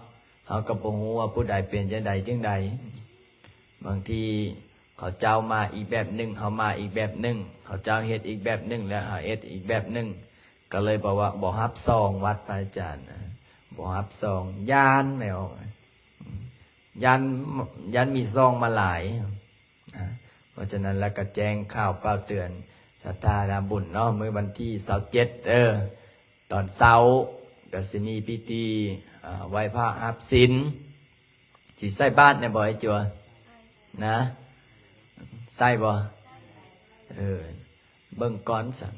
เขาก็บ่ฮู้ว่าผู้ใดเป็นจังใดจังใดบางทีเขาเจ้ามาอีกแบบหนึ่งเขามาอีกแบบหนึ่งเขาเจ้าเฮ็ดอีกแบบหนึ่งแล้วเฮ็ดอีกแบบหนึ่งก็เลยบอกว่าบ่รับซองวัดพระอาจารย์บ่รับซองยานไม่ออกยันมีซองมาหลายเพราะฉะนั้นแล้วก็แจ้งข่าวเปล่าเตือนศรัทธานาบุญเนาะมื้อวันที่27ตอนเช้าก็สิมีพิธีไหว้พระรับศีลสิใส่บาตรเนี่ยบ่ไอ้จัวนะใส่บ่เบิ่งก่อนสั่น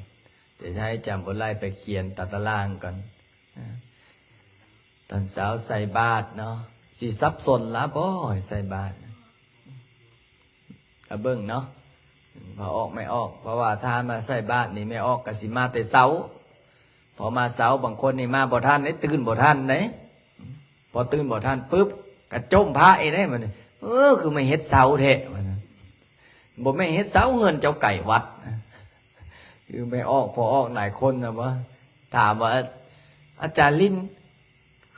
เดี๋ยวให้จำบทไล่ไปเขียนตัดตารางก่อนตอนเช้าใส่บาตรเนาะสิสับสนละบ่ใส่บาตรเบิ่งเนาะพอออกไม่ออกเพราะว่าถ้ามาใส่บาตรนี่ไม่ออกก็สิมาแต่เช้าพอมาเช้าบางคนนี่มาบ่ทันได้ตื่นบ่ทันเด้พอตื่นบ่ทันปึ๊บก็จมพระได้มันคือไม่เฮ็ดเช้าแท้บ่ไม่เฮ็ดเช้าเงินเจ้าไก่วัดคือไม่ออกพอออกหลายคนนะว่าถามว่าอาจารย์ลิ้น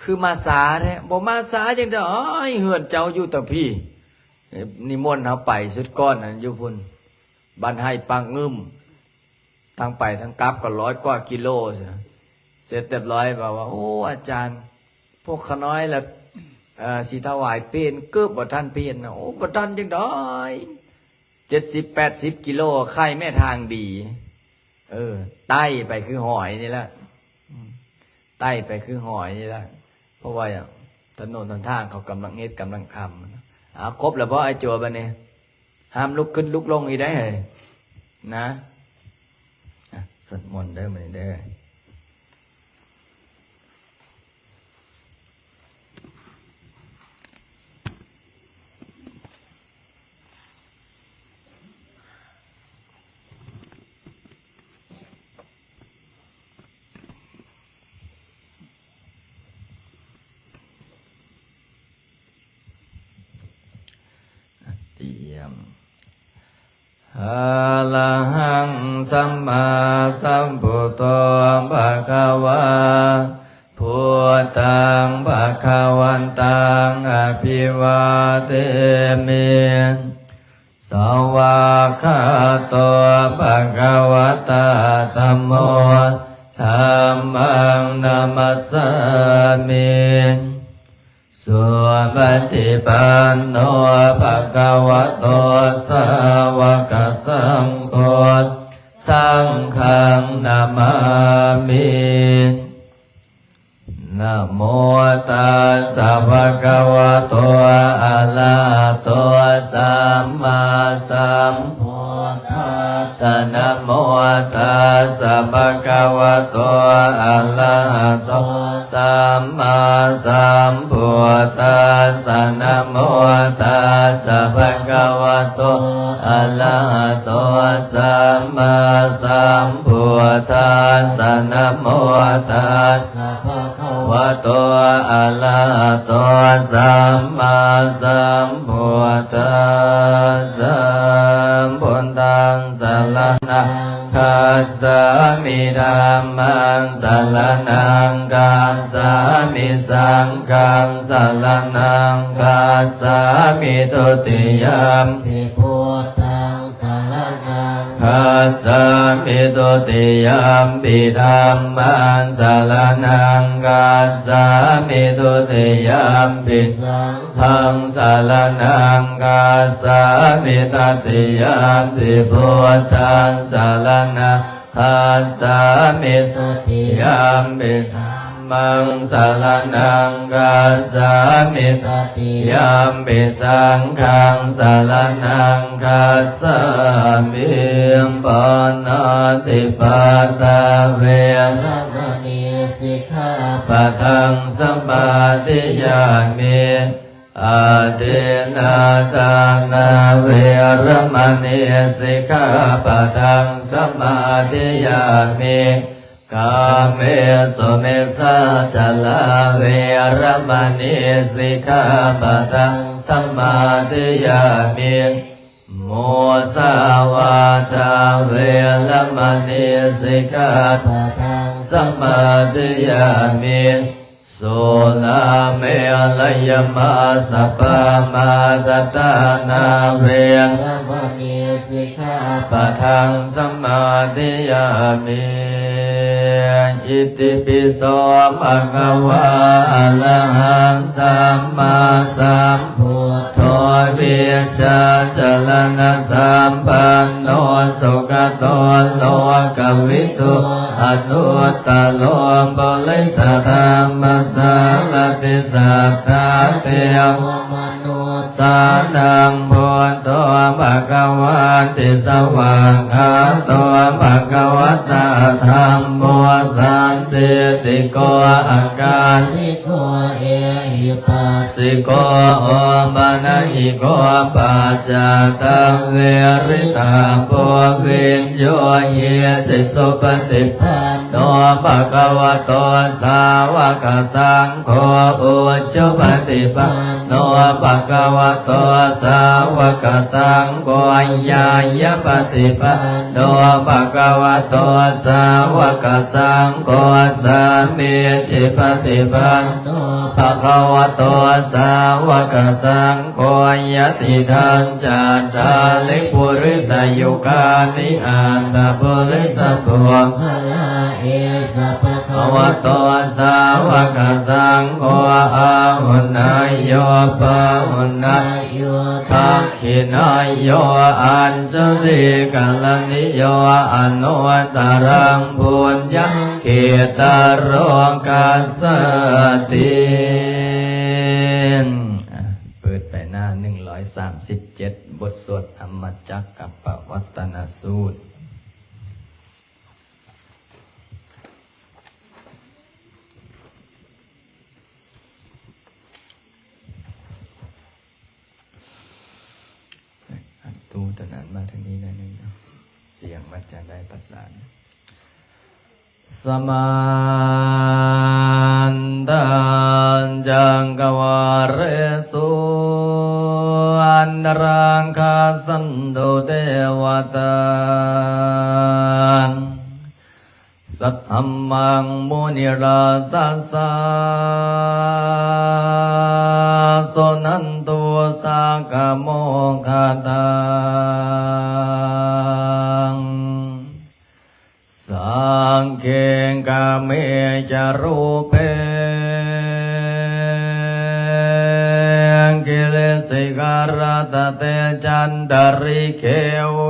คือมาสาแท้บ่มาสาจังได๋เฮือนเจ้าอยู่แต่พี่นิมนต์เฮาไปสุดก้อนนั่นอยู่พุ่นบ้านให้ปังงึมทางไปทางกลับก็100 กว่ากิโลเสร็จเรียบร้อยบอกว่าโอ้อาจารย์พวกขน้อยละสิถวายเพลเกือบบ่ทันเพลนะโอ้บ่ทันจังได๋70-80 กิโลไข่แม่ทางดีไต่ไปคือหอยนี่แหละไต่ไปคือหอยนี่แหละเพราะว่าถนนทางเขากำลังเฮ็ดกำลังทำครบแล้วเพราะไอ้จัวบัดนี้ห้ามลุกขึ้นลุกลงอีกได้เลยนะสวดมนต์เด้อมื้อนี้เด้อ อะระหังสัมมาสัมพุทโธภะคะวะพุทธังภะคะวันตังอภิวาเทมิสวากขาโตภะคะวะตาธัมโมธัมมังนัมมัสสามิสุปฏิปันโนภะคะวะโตสาวกสังโฆสังฆังนามามินะโมตัสสะภะคะวะโตอะระหะโตสัมมาสัมพุทธัสสะนะโมตัสสะภะคะวะโตอะระหะโตสัมมาสัมพุทธัสสะนะโมตัสสะภะคะวะโตอะระหะโตสัมมาสัมพุทธัสสะนะโมตัสสะภะคะวะโตอะระหะโตสัมมาสัมพุทธัสสะพุทธังสรณังคัจฉามิธัมมังสรณังคัจฉามิสังฆังสรณังคัจฉามิทุติยัมปิพุทธังสรณังคัจฉามิทุติยัมปิธัมมังสรณังคัจฉามิทุติยัมปิสังฆังสรณังคัจฉามิตติยัมปิพุทธังสรณังคัจฉามิทุติยัมปิธัมมังสรณังคัจฉามิตติยัมปิสังฆังสรณังคัจฉามิปานาติปาตาเวรมณีสิกขาปะทังสมาธิยามิอาทินาทานาเวรมณีสิกขาปะทังสมาธิยามิกาเมสุเมสาจลาเวรมณีสิกขาปะทังสมาธิยามิโมสาวาทาเวรมณีสิกขาปะทังสมาธิยามิโสนาเมลยมาสปามาตตานาเวรมณีสิกขาปะทังสมาธิยามิอิติปิโสภะคะวะอะระหังสัมมาสัมพุทโธวิชาจรณะสัมปันโนสุขโตโลกวิทูอนุตตโลบริสัทธรรมสารติสัทธาเทวมนุษย์สานังพุทโธภะคะวันติสวากขาโตภะคะวะตาธัมโมสันติติโกอาการลิโกเอหิปัสสิโกโอมานะหิโกปัจจตังเวริตาโพวิญโยเยติสุปฏิปันโนภะคะวะโตสาวกสังโฆอุชุปฏิปันโนภะคะวะโตสาวกสังโฆญาญปฏิปันโนภะคะวะโตสาวกสังโฆสัมมิจิปฏิปันโนภะคะวะโตสาวกสังโฆยติทันจัตตาลิปุริสยุคานิอันตปุริสปุคละเอสะภะคะวะโตสาวกสังโฆอาหุนายโยปะหุนายโยทักขินายโยอัญชลิกัลนิโยอนุตรังปุญญเขตโรกัสสติเปิดไปหน้า137บทสวดอมจักกัปปวัตตนสูตรตูตอนนั้นมาทางนี้หน่อยนึงเสียงมันจะได้ประสานสมานตันจังกวาเรสุอันรังคาสันโดเทวตา สัทธัมมังมุนิราสัสสะโสนันตุสากโมคาตังสังเฆกาเมจารูปเพกิเลสิการะตะเตจันดาริเค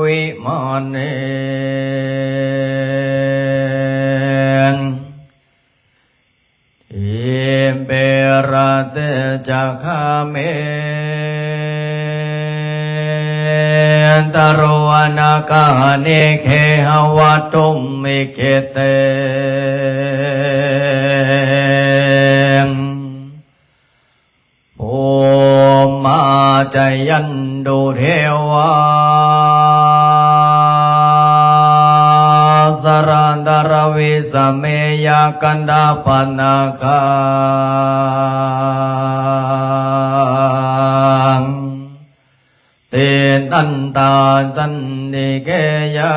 วิมานเนอิเประเตจักขเมตโรอนาคาเนเคหวัตุมิเคเตโอมาจยันดุเทวาสรันดารวิสเมยกันดาปนาคาเตตันตาสันนิเกยั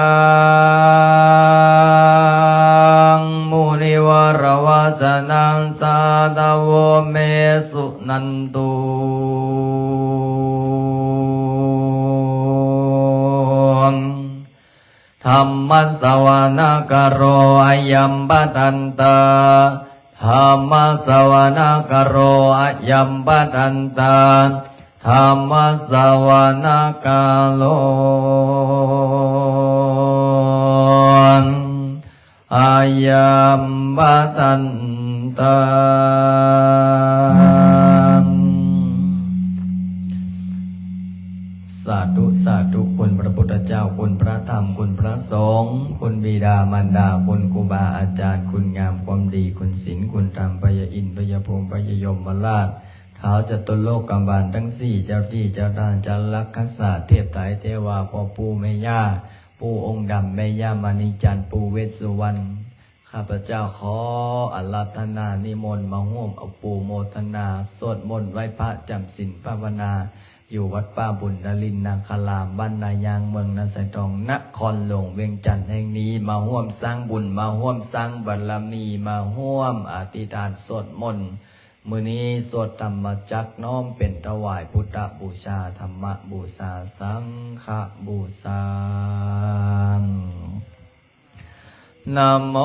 งมุนิวรวาสนังสาตโวเมสุนันตุธรรมสวานกโรอายัมปตันตาธรรมสวานกโรอายัมปตันตาธรรมสวานกาโลอายัมปตันตาสาธุสาธุคุณพระพุทธเจ้าคุณพระธรรมคุณพระสงฆ์คุณบิดามารดาคุณครูบาอาจารย์คุณงามความดีคุณศีลคุณธรรมพยอินทร์พยภูมิพยยมบราชท้าวจตุโลกกำบาลทั้งสี่เจ้าที่เจ้าทานเจ้าลักษณ์ศาสตร์เทพไตรเทวาพ่อปู่แม่ย่าปู่องค์ดำแม่ย่ามณีจันทร์ปู่เวสสุวรรณข้าพเจ้าขออาราธนานิมนต์มาร่วมเอาปู่โมทนาสวดมนต์ไหว้พระจำศีลภาวนาอยู่วัดป่าบุญนรินทร์นาคารามบ้านนายางเมืองนาไซทองนครหลวงเวียงจันทร์แห่งนี้มาร่วมสร้างบุญมาร่วมสร้างบารมีมาร่วมอธิษฐานสวดมนต์มื้อนี้สวดธรรมจักรน้อมเป็นถวายพุทธบูชาธรรมบูชาสังฆบูชานะโม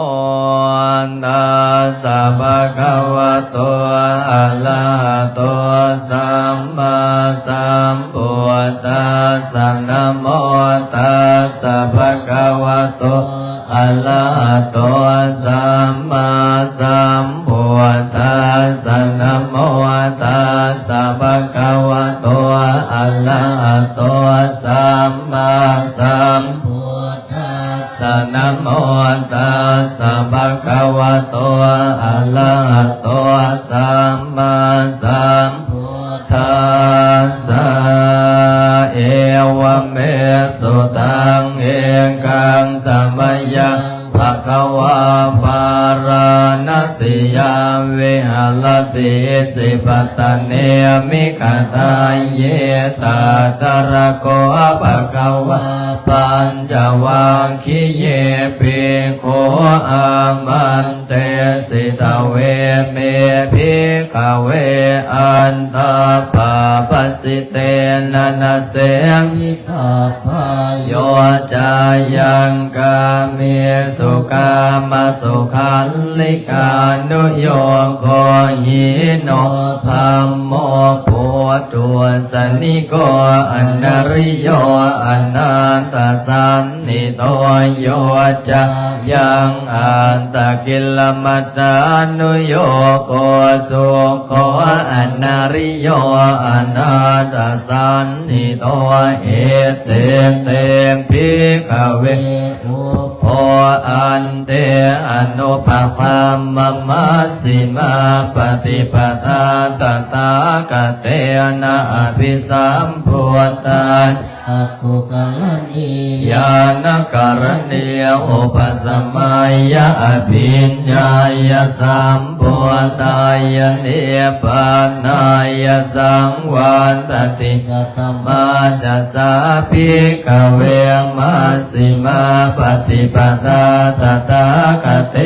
ตัสสะภะคะวะโตอะระหะโตสัมมาสัมพุทธัสสะนะโมตัสสะภะคะวะโตอะระหะโตสัมมาสัมพุทธัสสะนะโมตัสสะภะคะวะโตอะระหะโตสัมมาสัมพุทธัสสะนะโมตัสสะภะคะวะโตอะระหะโตสัมมาสัมพุทธัสสะเอวเมสุตังเอกังสัมมายังภะคะวะปาราณสียาวิหารติสิปัตตเนมิขตาเยตาตระโกภะคะวะปัญจวัคคีย์เยปิโคอามันเตสิตเวเมภิกขเวอันตปาปสิเตนะนะเสมิขพายโยจายังกาเมสุกามสุขันลิกานุโยโกหิโนธัมโมปุถุสนิโกอนาริโยอนันตสันนิโตโยจะยังอันตกิลมัตตานุโยโกสุโกอนาริโยอนันตสันนิโตเอเตเตภิกขเวโพอันเตอนุปปัมมะมัสสิมาปฏิปทาตถาคเตนะอภิสัมพุทธัส อกุกลนีญาณการณียอุปสมัยยะอภิญญายะสัมปวตายะเนปานายะสังวันตติ กตม มาจัสสาภิกเวมัสสิมาปฏิปทาตถาคเต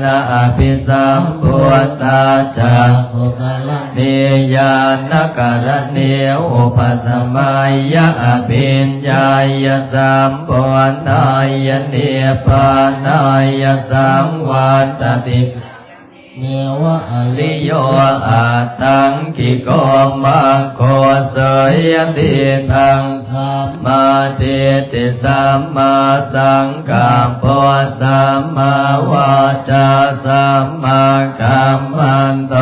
นะอภิสัมพุทธาจัก กุกลนี นิยานการณียอุปสมัยยะอภิญญายะสัมปวนายะเนปานายะสังวันตติ เนวะอลิ ลิโยอาตังกิโกมังโคเสยติทัง สัม มาติติสัมมาสังกัปปะสัมมาวาจาสัมมากัมมันโต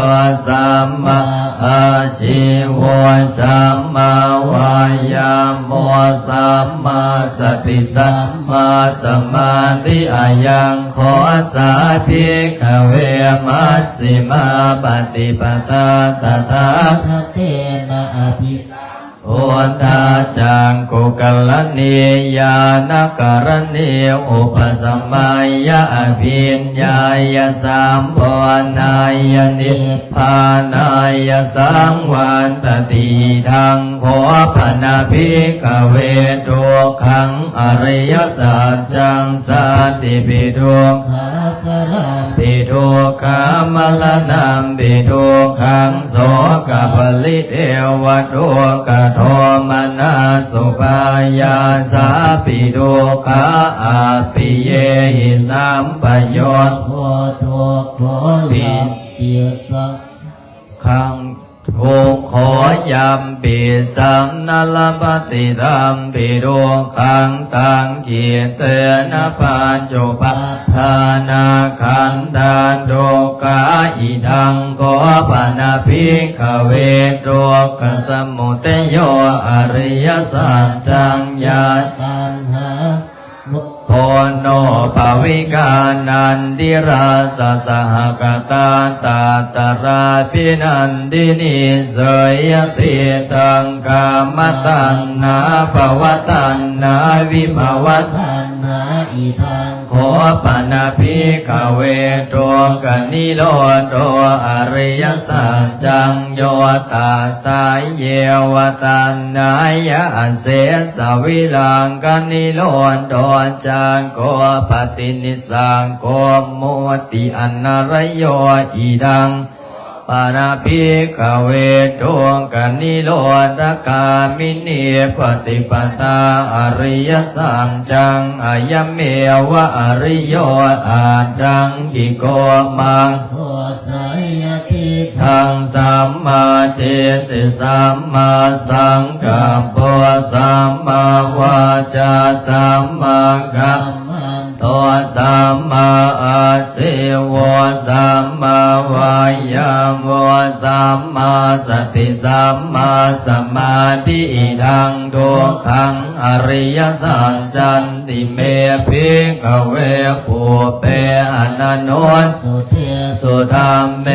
สัมมาอาชิวสัมมาวายามโมสัมมาสติสัมมาสมาธิอายังขอสาภิกขเวมัสสิมาปฏิปทาตถา คเตนะอภิ โอทาจังกุกลนียานการณียอุปสมัยยะอภิญญายะสัมปวนายะนิพพานายะสังวันตติทังขอพนาภิกขเวทุกขังอริยสัจจังสัตติปิทุก ขาสลาม ปิทุกขามลนัมปิทุกขังโสกปลิเทวทุกขโทมนาสุปายาสาปิทุกขาอาปิเยหิสัมปโยชน์ โคทุกโคยัมเปียสัง ขังทุกขอยำปิสัมนลปฏิธัมปิทุกขังสังกิเตนะปัจจุปัฏฐานาขันธาทุกขาอิทังโกปนาภิกขเวทุกขสมุทัยโยอริยสัจจังญาณ ตัณหานุ โพโนภวิกานันดิราสสหกตาตาตราพินันดินิเสยติตังกามตันนาภวตันนาวิภวตัน ตัณหาอิทัง ขอปนาภิกขเวโตกนิโรโตอริยสัจจังโยตาสายเยวตันนายะเสสวิลังกนิโรโตจังโกปฏินิสังโกโมติอนาระโยอิดังปานาภิกขเวโตกนิโรธกามินีปฏิปทาอริยสัจจังอายเมวะอริโยอาจังกิโกมัง โคสายทิ ทังสัมมาทิฏฐิสัมมาสังกัปปะสัมมาวาจาสัมมากัม มัน โตสัมมาอาศิวะสัมมาวายามะสัมมาสติสัมมาสมาธิทังทุกขังอริยสัจจันติเมภิกขเวปุเปอนันโน สุเท สุธรรมเม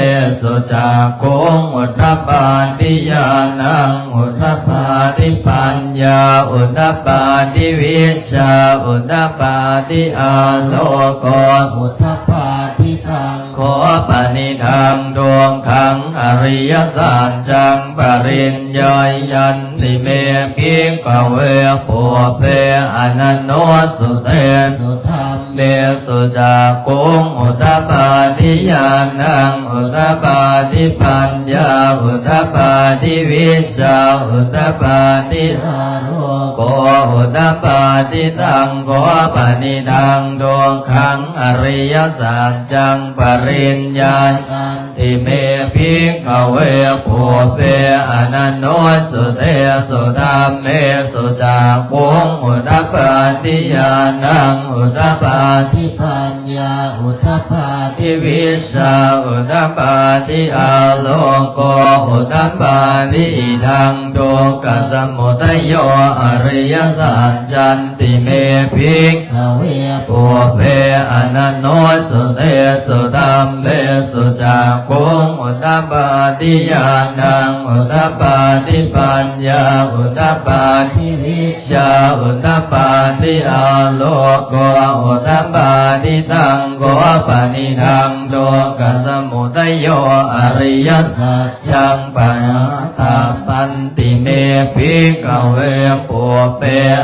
สุจากโคงอุตตปาทิญาณังอุตตปาทิปัญญาอุตตปาทิวิชชาอุตตปาทิอาโลโก อุทธปาทิทัง ขอปณิธรรมดวงขังอริยสัจจังปริญญายันติเมภิกขเวปุเปอนันโนสุเต สุธรรม เดสุจากกุงอุตตปาทิญาณังอุตตปาทิปัญญาอุตตปาทิวิชชาอุตตปาทิ อาโร โกอุตตปาทิตังโกปณิทังดวงขังอริยสัจจังปริญญา กัน ติเมภิกขเวปุเปอนันโนสุเทสุธรรมเมสุจากกุงอุตตปาทิญาณังอุตตปาทิ ทิปัญญาอุทธปาทิ ทิวิชชาอุตตปาทิอาโลโกอุตตปาทิทังทุกขสมุทัยโยอ ริยสัจจันติเมภิก ขเว ปุเพอนันโนสุเตสุธัมเมสุจักขุงอุตตปาทิญาณังอุตตปาทิปัญญาอุตตปาทิวิชชาอุตตปาทิอาโลโกอุตตปาทิตังโกปนิทังโลกสมุทัยโยอริยสัจจังปัญตาปันติเมภิกขเวปุเพ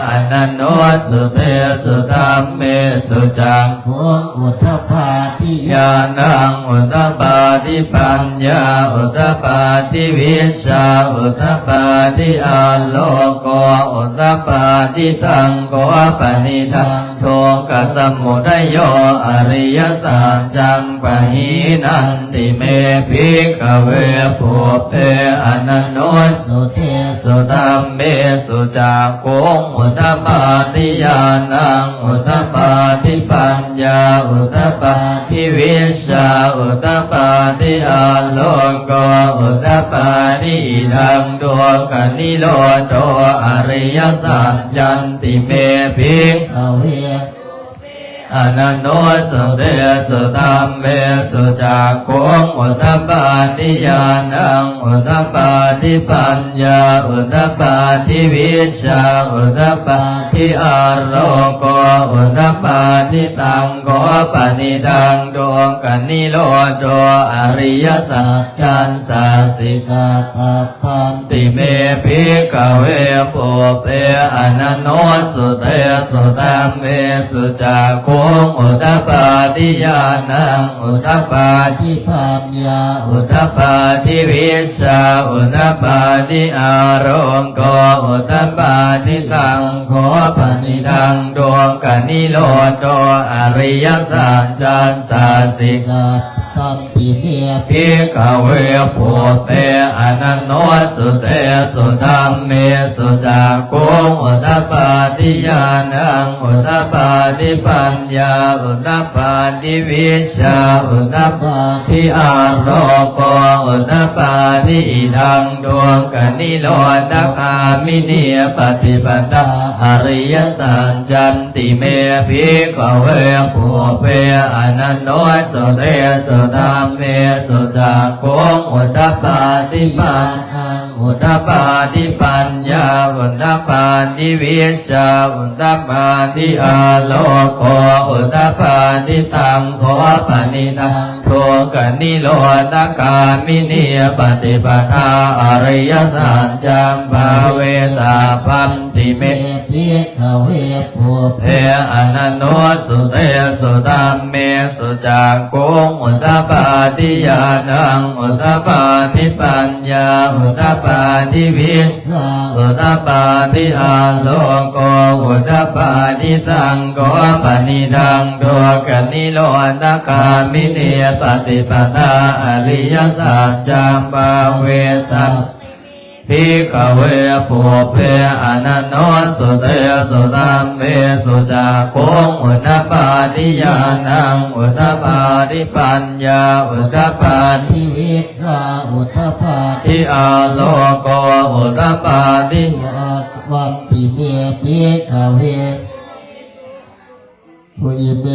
อนันโนสุเตสุธัมเมสุจัก โคอุทธปาทิ ญาณังอุตตปาทิปัญญาอุตตปาทิวิชชาอุตตปาทิอาโลโกอุตตปาทิตังโกปนิทังโทกสมุทัยโยอริยสัจจังปะหินันติเมภิกขเวปุเพอนันโน สุเท สุธัมเมสุจักขุงอุตตปาทิญาณังอุตตปาทิปัญญาอุตตปาทิวิชชาอุตตปาทิอาโลโกอุตตปาทิอิทังโดกันิโรโตอริยสัจจันติเมภิก ขเว อนันโนสุเตสุธัมเมสุจักขุงอุตตปาทิญาณังอุตตปาทิปัญญาอุตตปาทิวิชชาอุตตปาทิอาโลโกอุตตปาทิตังโกปนิทังโดกันิโรโตอริยสัจจันสาสิ กาตาปัน ติเมภิกขเวปุเพอนันโนสุเตสุธัมเมสุจักขุงอุตตปาทิญาณังอุตตปาทิ ทิปัญญา อุตตปาทิวิชชาอุตตปาทิอาโรโกอุตตปาทิตังโฆปนิทังดวงกนิโรโตอริยสัจจันสาสิ กาตันติเม ภิกขเวปุเพอนันโนสุเตสุธัมเมสุจักขุงอุตตปาทิญาณังอุตตปาทิปัญญาอุตตปาทิวิชชาอุตตปาทิอาโรโกอุตตปาทิอิทังดวงกนิโรธคามิเนียปฏิปทาอริยสัจจันติเมภิกขเวปุเพอนันโนสุเตสุธัมเมสุจักขุงอุตตปาทิปัญญาอุตตปาทิปัญญาอุตตปาทิวิชชาอุตตปาทิอาโลโกอุตตปาทิตังโฆปนิทังโทกนิโรธคามิเนียปฏิปทาอริยสัจจัมภาเวตาพัมติเม ภิกขเวปุ เพอนันโนสุเตสุธัมเมสุจักขุงอุตตปาทิญาณังอุตตปาทิปัญญาอุตตปาทิวิชชาอุตตปาทิอาโลโกอุตตปาทิตังโกปนิทังโดกนิโรธคามิเนปฏิปทาอริยสัจจัมภาเวตัมภิกขเวปุเพอนันโนสุเตสุธัมเมสุจักขุงอุตตปาทิญาณังอุตตปาทิปัญญาอุตตปาทิ ทิวิชชาอุทธปาทิ ทิอาโลโกอุตตปาทิ วันติเมภิกขเวปุอิเม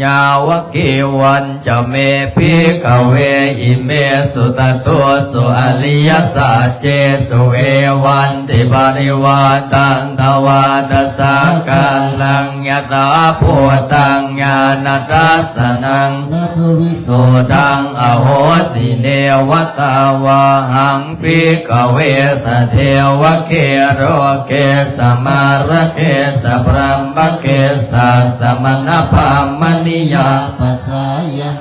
ญาวกิวันจะเมภิกขเวอิเมสุตตัวสุอริยสัจเจสุเอวันติปริวาตังทวาตสังกัลลังยตาภูตังญาณทัสสนัง นัทวิโส สุดังอโหสิเนวตาวาหังภิกขเวสเทวเกโรเกสมาระเกสพรัมบเกสัสมณพามณิยา ปัสสายะ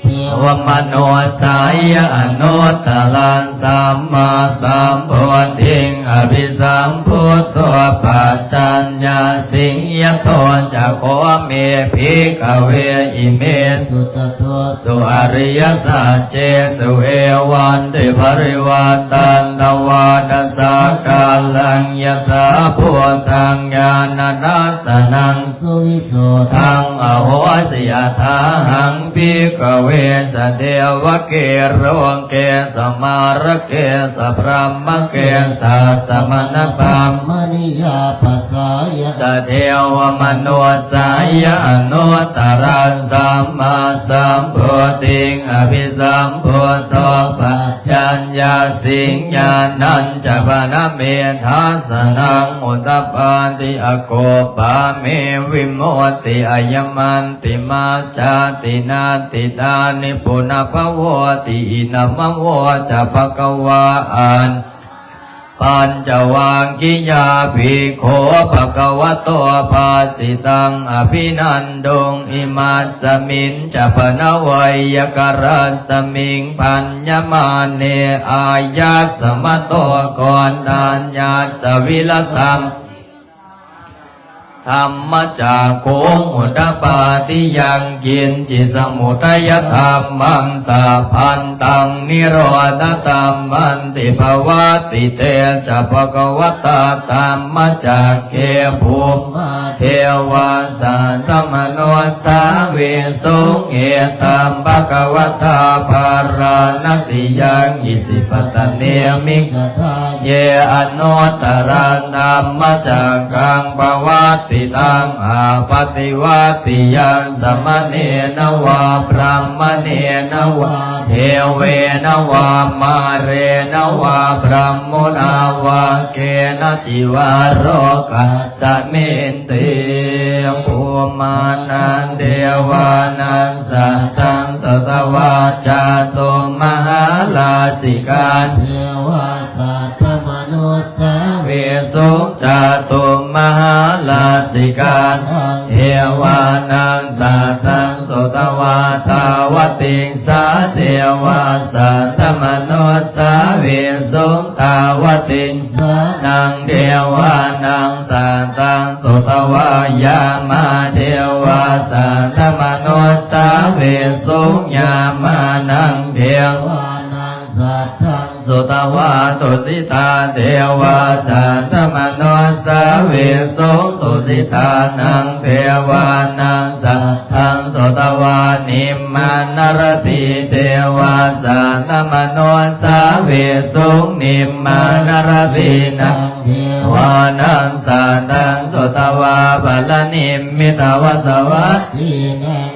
เทว วมโนสายอนุตตรังสัมมาสัมพุทธิงอภิสัมพุทโธปัจจัญญาสิงยโตจะโคเมภิกขเวอิเม สุตโต สุอริยสัจเจสุเอวันติภริวัตันตวาดสักกาลังยตาภูตังญาณทัสสนัง สุวิโส ทังอโหสิยถาหังภิกขเว สเทวเกโรเกสมาระเกสพรหมเกสสมณพาม มณิยาปัสสายะ สเทวมโนสายะโนตรังสัมมาสัมพุทธิงอภิสัมพุทโธปัจจัญญาสิงญาณัญจพนะเมทัสสนังอุตตปาติอโกปาเมวิโมติอายมันติมาชาตินาติตานิปุณภวติอินามะวะจะภะคะวาอันปัญจวังกิยาภิกขุภะคะวะโตภาสิตังอภินันดงอิมัสสมินจะปนวัยยกรัสสมิงปัญญมาเนอายาสมะโตก่อนดานญาสวิลสัมธรรมจากโคมุตตปาติยังกินจิสมุทัยธรรมังสาพันตังนิโรธธรรมันติภวติเตจะภะคะวตาธรรมจากเกภูมิ เทวาสันตมโนสาเวสุเอตัมภะคะวตาภาราณสิยังอิสิปตเนมิกทาเยอนุตตรังธรรมจักขังภวติตังอาปฏิวัติยังสมเนนวาพรหมเนนวาเทเวนวามาเรนวาพรหมุนาวาเกณจิวารโรกัสสมินติภูมานันเดวานังสัตตังตตวาจาตุมหาลาสิกา เทวาสัตตมนุษย์สา เวสุจาตุมหาลาสิกาเทวานังสัตตังโสตวาตาวติงสาเทวาสัตตมโนสาเวสุตาวติงสานังเทวานังสัตตังโสตวายามาเทวาสัตตมโนสาเวสุยามานังเทวา สัตตัง สุตวาตุสิตาเทวาสัตตมโนสาเวสุตุสิตานังเทวานังสัตตังสุตวานิมมานรติเทวาสัตตมโนสาเวสุนิมมานรตินัง เท วานังสัตตังสุตวาบาลนิมมิตาวสวัต ทีนัง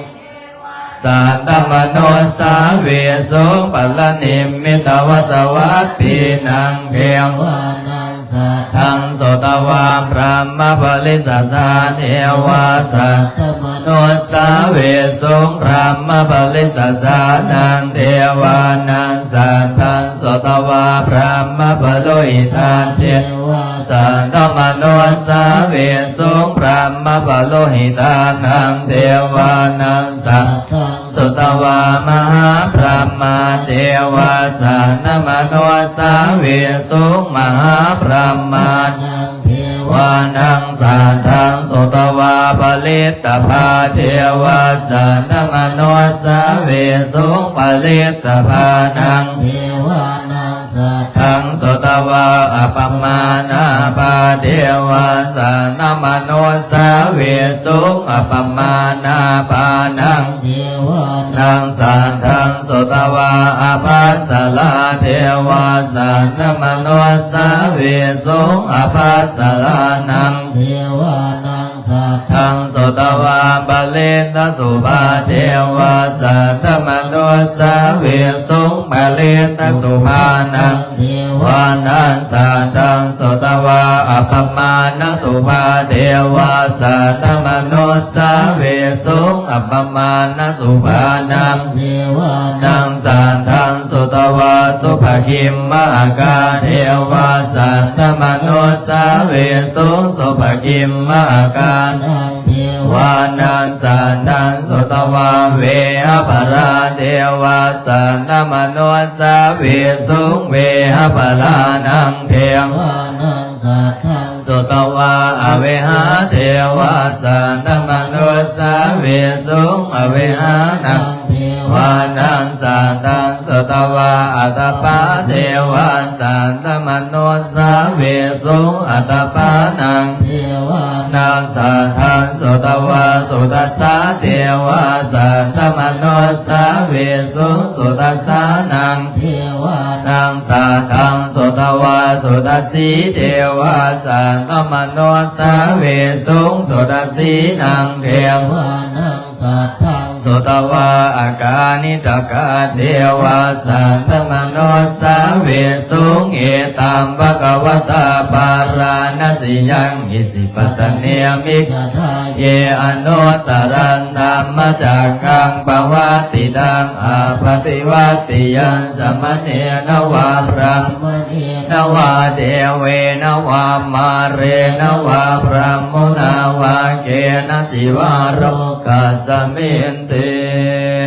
สัตตมโนสาเวสุปะละนิมมิตาวสวัตตินังเทว วานังสัต ทังโสตวาพระมะปริสัสสาเทวาสัต ตม โนสาเวสุพระมะปริสัสสานังเทวานังสัตทังโสตวาพระมะปโลหิตาเท เทวา สัตตมโนสาเวสุพระมะปโลหิตานังเทวานังสัต ตัง สุตวามหาพระมาเทวาสานมโนสาเวสุมหาพระมา นังเทวาว านังสาทังสุตวาปลิตตภาเทวาสานมโนสาเวสุปลิตตภานัง เทวานังสัต ทังสุตวาอปมานาภาเทวาสานมโนสาเวสุอปมานาภานัง เทวานั นังสันทังสุตวาอาภัสสลาเทวาสันนมโนสาเวสุอาภัสสลานัง เทวานังสัต ทังสุตวาบาเลนสุภาเทวาสันนมโนสาเวสุบาเลนสุภานัง เทวาว านังสันทังสุตวาอัปมาณสุภาเทวาสันนมโนสาเวสุอัปมาณสุภานัง เทวานั นั ง งสันทังสุตวาสุภคิมมากาเทวาสันตมโนสาเวสุสุภคิมมากา นังเทวาว านังสันทังสุตวาเวหปราเทวาสันตมโนสาเวสุเวหปรานังเทว วานังสัตตัง สุตวาอเวหาเทวาสันตมโนสาเวสุอเวหานัง เทวาว านังสันตังสุตวาอัตตปาเทวาสันตมโนสาเวสุอัตตปานัง เทวา นังสัทธังสุตวะสุตัสสะเทวะสัทธมโนสาเวสุสุตัสสะนังเทวานังสัทธังสุตวะสุตัสสีเทวะสัทธมโนสาเวสุสุตัสสีนังเทวะ วานังสัทธัง สุตวะอากานิตกะเทวะสัทธมโนสาเวสุงเอตัมภะคะวตาปาราณสิยังอิสิปตเนมิ ยะถา เยอนุตตรันธัมมจักขังปวัตติตังอาปฏิวัตติยังสมณเณนวาพระ มเน นวาเทเวนวามาเรนวาพระมุนาวาเกนะจิวารกัสมินเต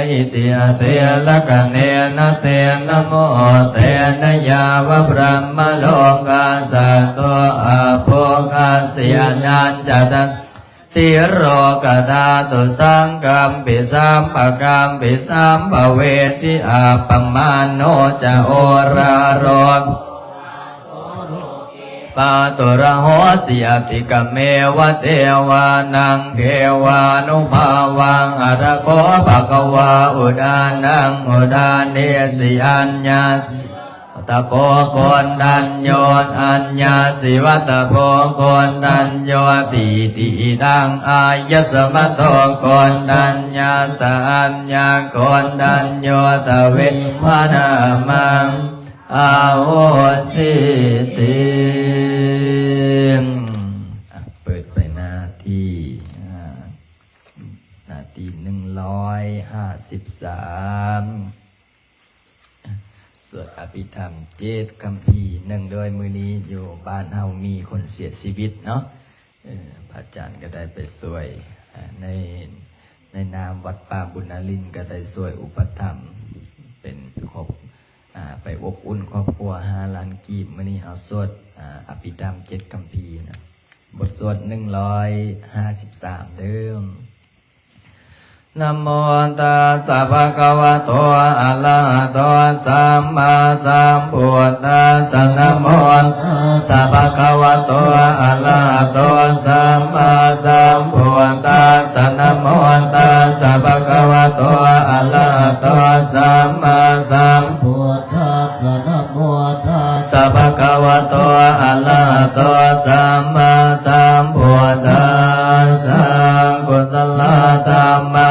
อิติอเทลกเนนะเตนะโมเตนะยาวะพระมโลกาสัตโตอาโภคาสิอนันจตัสสิโรกตาตุสังกัมปิสัมปะกัมปิสัมปะเวทิอาปมาโนจะโอราโรปาตุระโหสิอติกเมวะเทวานังเทวานุภาวังอรโคภะคะวาอุดานังอุดาเนสิอัญญาตะโกโกนดัญโยอัญญาสิวัตโพโกนดัญโยติติดังอายสมัตโตโกนดัญญาสัญญาโกนดัญโยตเวพนามังอาโหสิติเปิดไปหน้าที่153สวดอภิธรรม7คัมภีร์หนึ่งโดยมือนี้อยู่บ้านเฮามีคนเสียชีวิตเนาะพระอาจารย์ก็ได้ไปสวยในนามวัดป่าบุญนรินทร์ก็ได้สวยอุปถัมภ์เป็นครอบไปอบอุ่นครอบครัว5 ล้านกีบมื้อนี้เอาสวดอภิธรรม7คัมภีร์นะบทสวด153เด้อนะโมตัสสะภะคะวะโตอะระหะโตสัมมาสัมพุทธัสสะนะโมตัสสะภะคะวะโตอะระหะโตสัมมาสัมพุทธัสสะนะโมตัสสะภะคะวะโตอะระหะโตสัมมาสัมพุทธัสสะนะโมตัสสะ สัพพะคะวะโตอะระหะโตสัมมาสัมพุทธัสสะกุศลธัมมา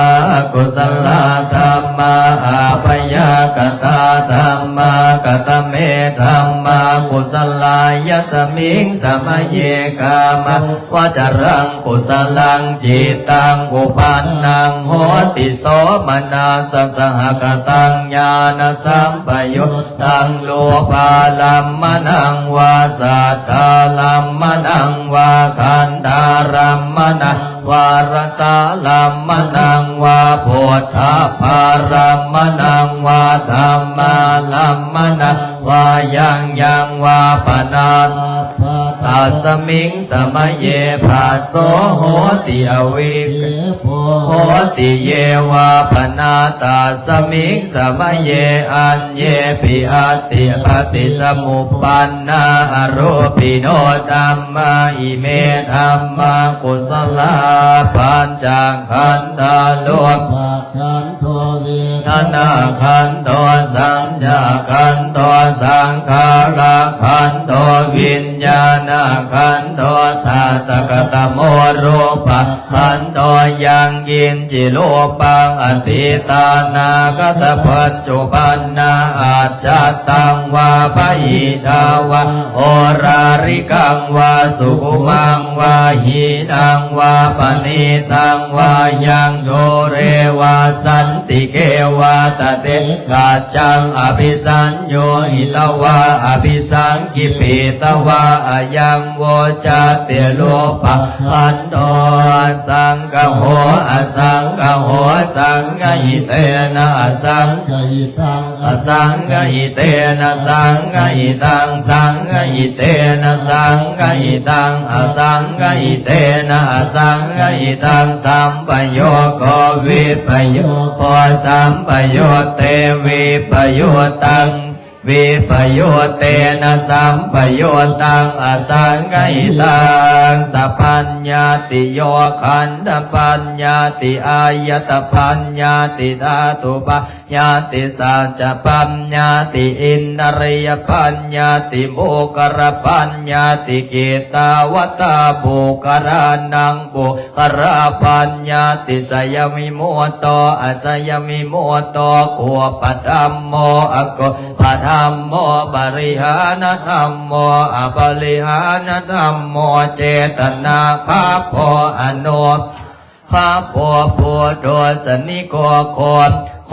กุศลธัมมาอาภยกตาธัมมากตเมธัมมากุศลายตมิงสมเยกามะวจรังกุศลังจิตตังอุปันนังโหติโสมนัสสหกตังญาณสัมปยุตตังโลภาลัมมนังวาสัทธาลัมมนังวาคันธารัมมนังวารสาลัมมนังวาโพธาภารัมมนังวาธรรมาลัมมนังวายังวาปนาตัสมิงสมเยภาโสโหติอวิกโหติเยวาปนาตัสมิงสมเยอัญเยปิอัตติปฏิสมุปปันนาอรูปิโนธัมมาอิเมธัมมากุศลาปัญจขันธาโลภขันโทเวทนาขันโตสัญญาขันโตสังขาราขันโตวิญญาณขันโตธาตกตโมรูปะขันโตยังยินจิโลปังอติตานาคตปัจจุบันนาอาชาตังวาปะหิทาวะโอราริกังวาสุขุมังวาหินังวาปณิตังวายังโยเรวาสันติเกวาตเตกาจังอภิสัญโยหิตวะอภิสังกิปิตวะอายังโวจาเตโลปะขันโตสังฆโหอสังฆโหสังฆหิเตนะอสังฆหิตังอสังฆหิเตนะสังฆหิตังสังฆหิเตนะสังฆหิตังอสังฆหิเตนะอสังฆหิตังสัมปโยโกวิปโยโคสัมปโยเตวิปโยตัง วิปโยเตนะสัมปโยตังอสังไกตังสัพพัญญาติโยขันธปัญญาติอายตปัญญาติธาตุปัญญาติสัจจปัญญาติอินทรียปัญญาติโมกรปัญญาติเกตาวตาบุกรานังบุกราปัญญาติสยมิโมโตอสยมิโมโตโกปธัมโมอโกปธัมโมปริหานธัมโมอปริหานธัมโมเจตนาคาโพอโนคาโพปุโตสนิโกโคโค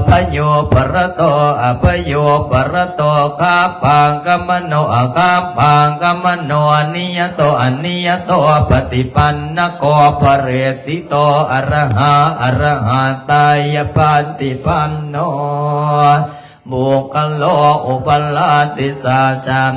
พโยปรโตอภโยปรโตคาปังกัมโนอาคาปังกัมโนอนิยโตอนิยโตปฏิปันนโกปเรติโตอรหะอรหัตายปันติปันโนบุคโลอุปลาติสาจัม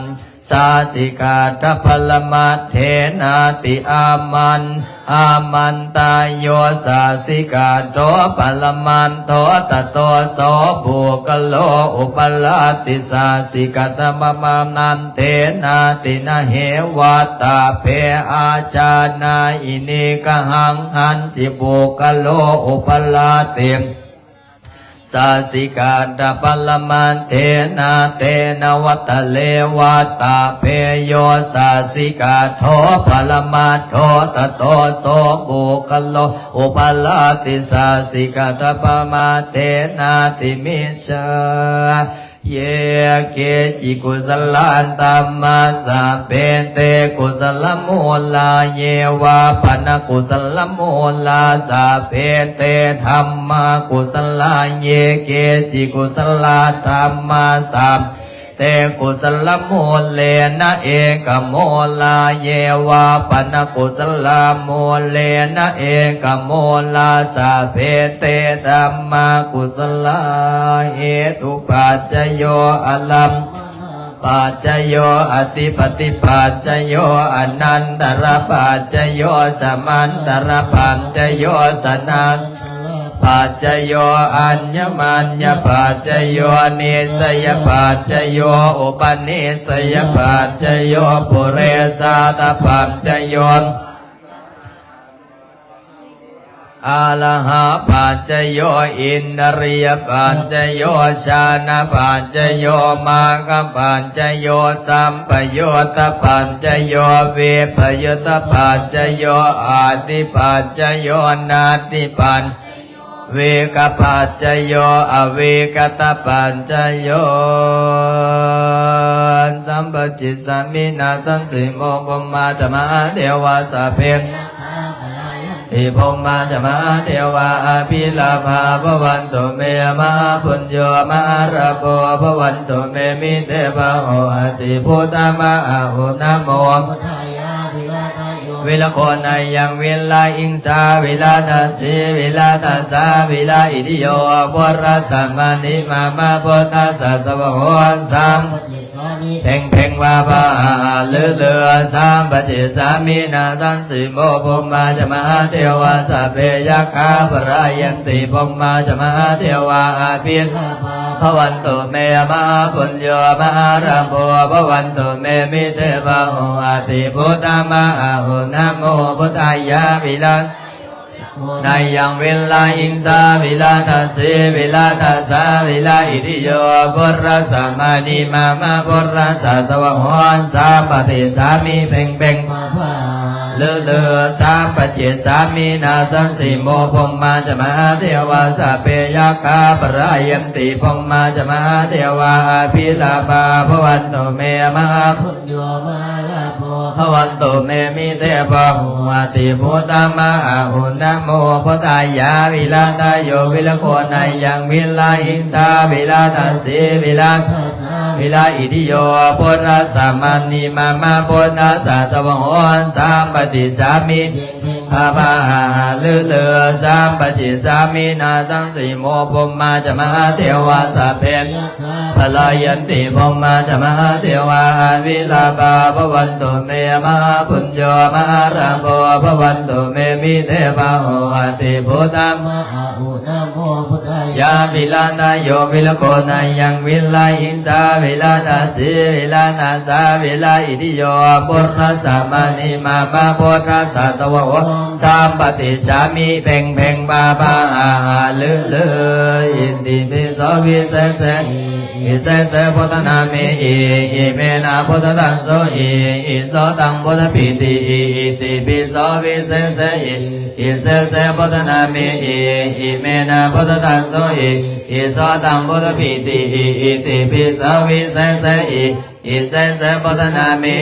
สาสิกาตพลมัตเถนาติอามันตายโยสาสิกาโตปลมันโตตโตโสบุคโลอุปลาติสาสิกาตมมานันเถนาตินะเหวัตตาเพอาชานาอินิกหังหันจิบุคโลอุปลาติสาสิกาตปลมันเทนาเตนวัตเลวัตตาเพโยสาสิกาโทปลมาโทตโตโสบุคโลอุปลาติสาสิกาตปมาเทนาติมิชาเยเกจิกุสลันตัมมาสัพเพเตกุสลมูลาเยวาปนกุสลมูลาสัพเพเตธัมมากุสลาเยเกจิกุสลาธัมมาสัพเตกุสลมูเลนะเอกโมลาเยวาปนกุสลาโมเลนะเอกโมลาสัพเพเตธัมมากุสลาเหตุปัจจโยอลัมปัจจโยอติปติปัจจโยอนันตระปัจจโยสมันตระปัจจโยสนันปัจจโยอัญญมัญญปัจจโยนิสยปัจจโยอุปนิสยปัจจโยปุเรสาตปัจจโยอาละหะปัจจโยอินทรียปัจจโยชานะปัจจโยมาคะปัจจโยสัมปโยตปัจจโยวิปโยตปัจจโยอาติปัจจโยนาติปัจเวกปัจจโยอเวกตปัจจโยสัมปจิตสามินาสันติโมภมมาธรรมะเทวาสัพเพอิภมมาธรรมะเทวาอภิลาภาภวันตุเมมหาปุญโยมหาราโภภวันตุเมมิเตภะโหอติพุทธมะหุนะโมวิลโคนายังวิลาอิงสาวิลาทัสสีวิลาทัสสาวิลาอิติโยปุรัสสมานิมามาพุทธัสสะสวะโหสัมเพ่งเพ่งวาภาเลือเลือสามปฏิสามีนาสันสิโมภมมาจมหาเทวาสัพเพยัคฆาปรายันติภมมาจมหาเทวาอาภินภวันตุเมมหาปุญโยมหาราโภภวันตุเมมิเตภะโหอติพุทธมะหุนะโมพุทธายะวิลันนายังวิลาอิงสาวิลาทัสสีวิลาทัสสาวิลาอิติโยปุรัสสมานิมามาปุรัสสะสวะโหสามปฏิสามิเพ่งเพ่งเลือเลือสามปฏิสามินาสันสิโมภมมาจมหาเทวาสัพเพยัคฆาปรายันติภมมาจมหาเทวาอภิลาภาภวันตุเมมหาพุญโยมหาราโภภวันตุเมมิเตภะโหอติพุทธมะหุนะโมพุทธายะวิลาตาโยวิลโคนายังวิลาอิงสาวิลาทัสสีวิลาวิลาอิติโยปุรัสสมานิมามาพุทธัสสะสวะโหสัมปฏิสามิภ าบาลือเลือสามปจิสามินาสังสีโมภมมาจะมหาเทวาสเพนพลายันติภมมาจะมหาเทวาวิลาบาภวันตุเมมหาปุญโญมหาราโภภวันตุเมมิเทวาโหติพุทธาม อาอุนะโมพุทธาย าวิลานาโยวิลโกนายังวิลาอินทาวิลานาสีวิลานาสาวิลาอิติโยปุรสามานิมาบาปุรสาสวะสามปฏิสามิเพ่งเพ่งบาบาลือลืออินติปิโสวิเศษอิเศษพุทธนามิอิเมนะพุทธตังโสอิโสตังพุทธปิติอิติปิโสวิเศษอิเศษพุทธนามิอิเมนะพุทธตังโสอิโสตังพุทธปิติอิติปิโสวิเศษอิเศษพุทธนามิ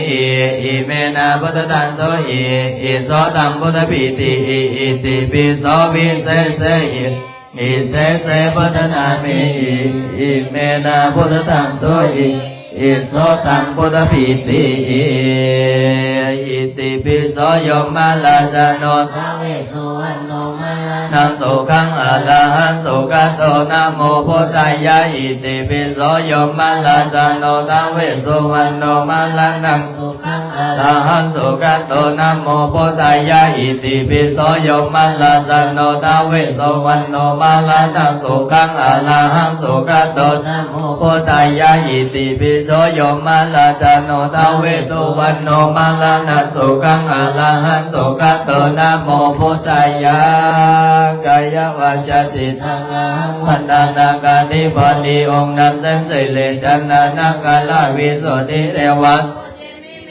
อิเมนะพุทธตังโสอิโสตังพุทธปิติอิติปิโสวิเศษอิเศษพุทธนามิอิเมนะพุทธตังโสอิโสตังพุทธปิติอิติปิโสโยมาลาจโน พระเวสสุวรรณโนมาลา นังสุขังอรหันสุขโตนะโมพุทธายะอิติปิโสโยมาลาจโนทเวสสุวรรณโนมาลานัง ตุขัง อรหันสุขโตนะโมพุทธายะอิติปิโสโยมาลาจโนทเวสสุวรรณโนมาลานังสุขังอรหันสุขโต นะโม พุทธายะอิติปิโสโยมาลาจโนทเวสสุวรรณโนมาลานังสุขังอรหันสุขโตนะโมพุทธายะกายวาจาจิต ทางอาหัง พันธนาการนิพพานีองค์นำเส้นสิเลจันนานาคาลาวิสุทธิเรวัต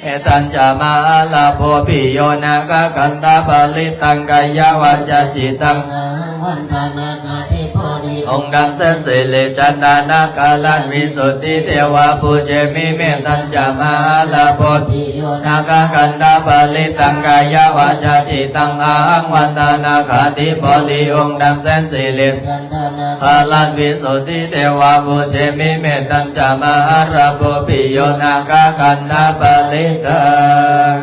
เอตัญจามาลาโพปิโยนาคกันตาปาลิตังกายวาจาจิตัง อาหังวันทานาคาธิพอดี องค์นำเส้นสิเลจันนานาคาลาวิสุทธิเทวาภูเจมิเมตัญจามาลาโพ ปิโย นาคกันตาปาลิตังกายวาจาจิตังอาหังวันทานาคาธิพอดีองค์นำเส้นสิเล กันทานา คาลันวิสุทธิเทวาภูเชมิเมตัญจามหาราโภปิโยนาคากันนาปาลิตัง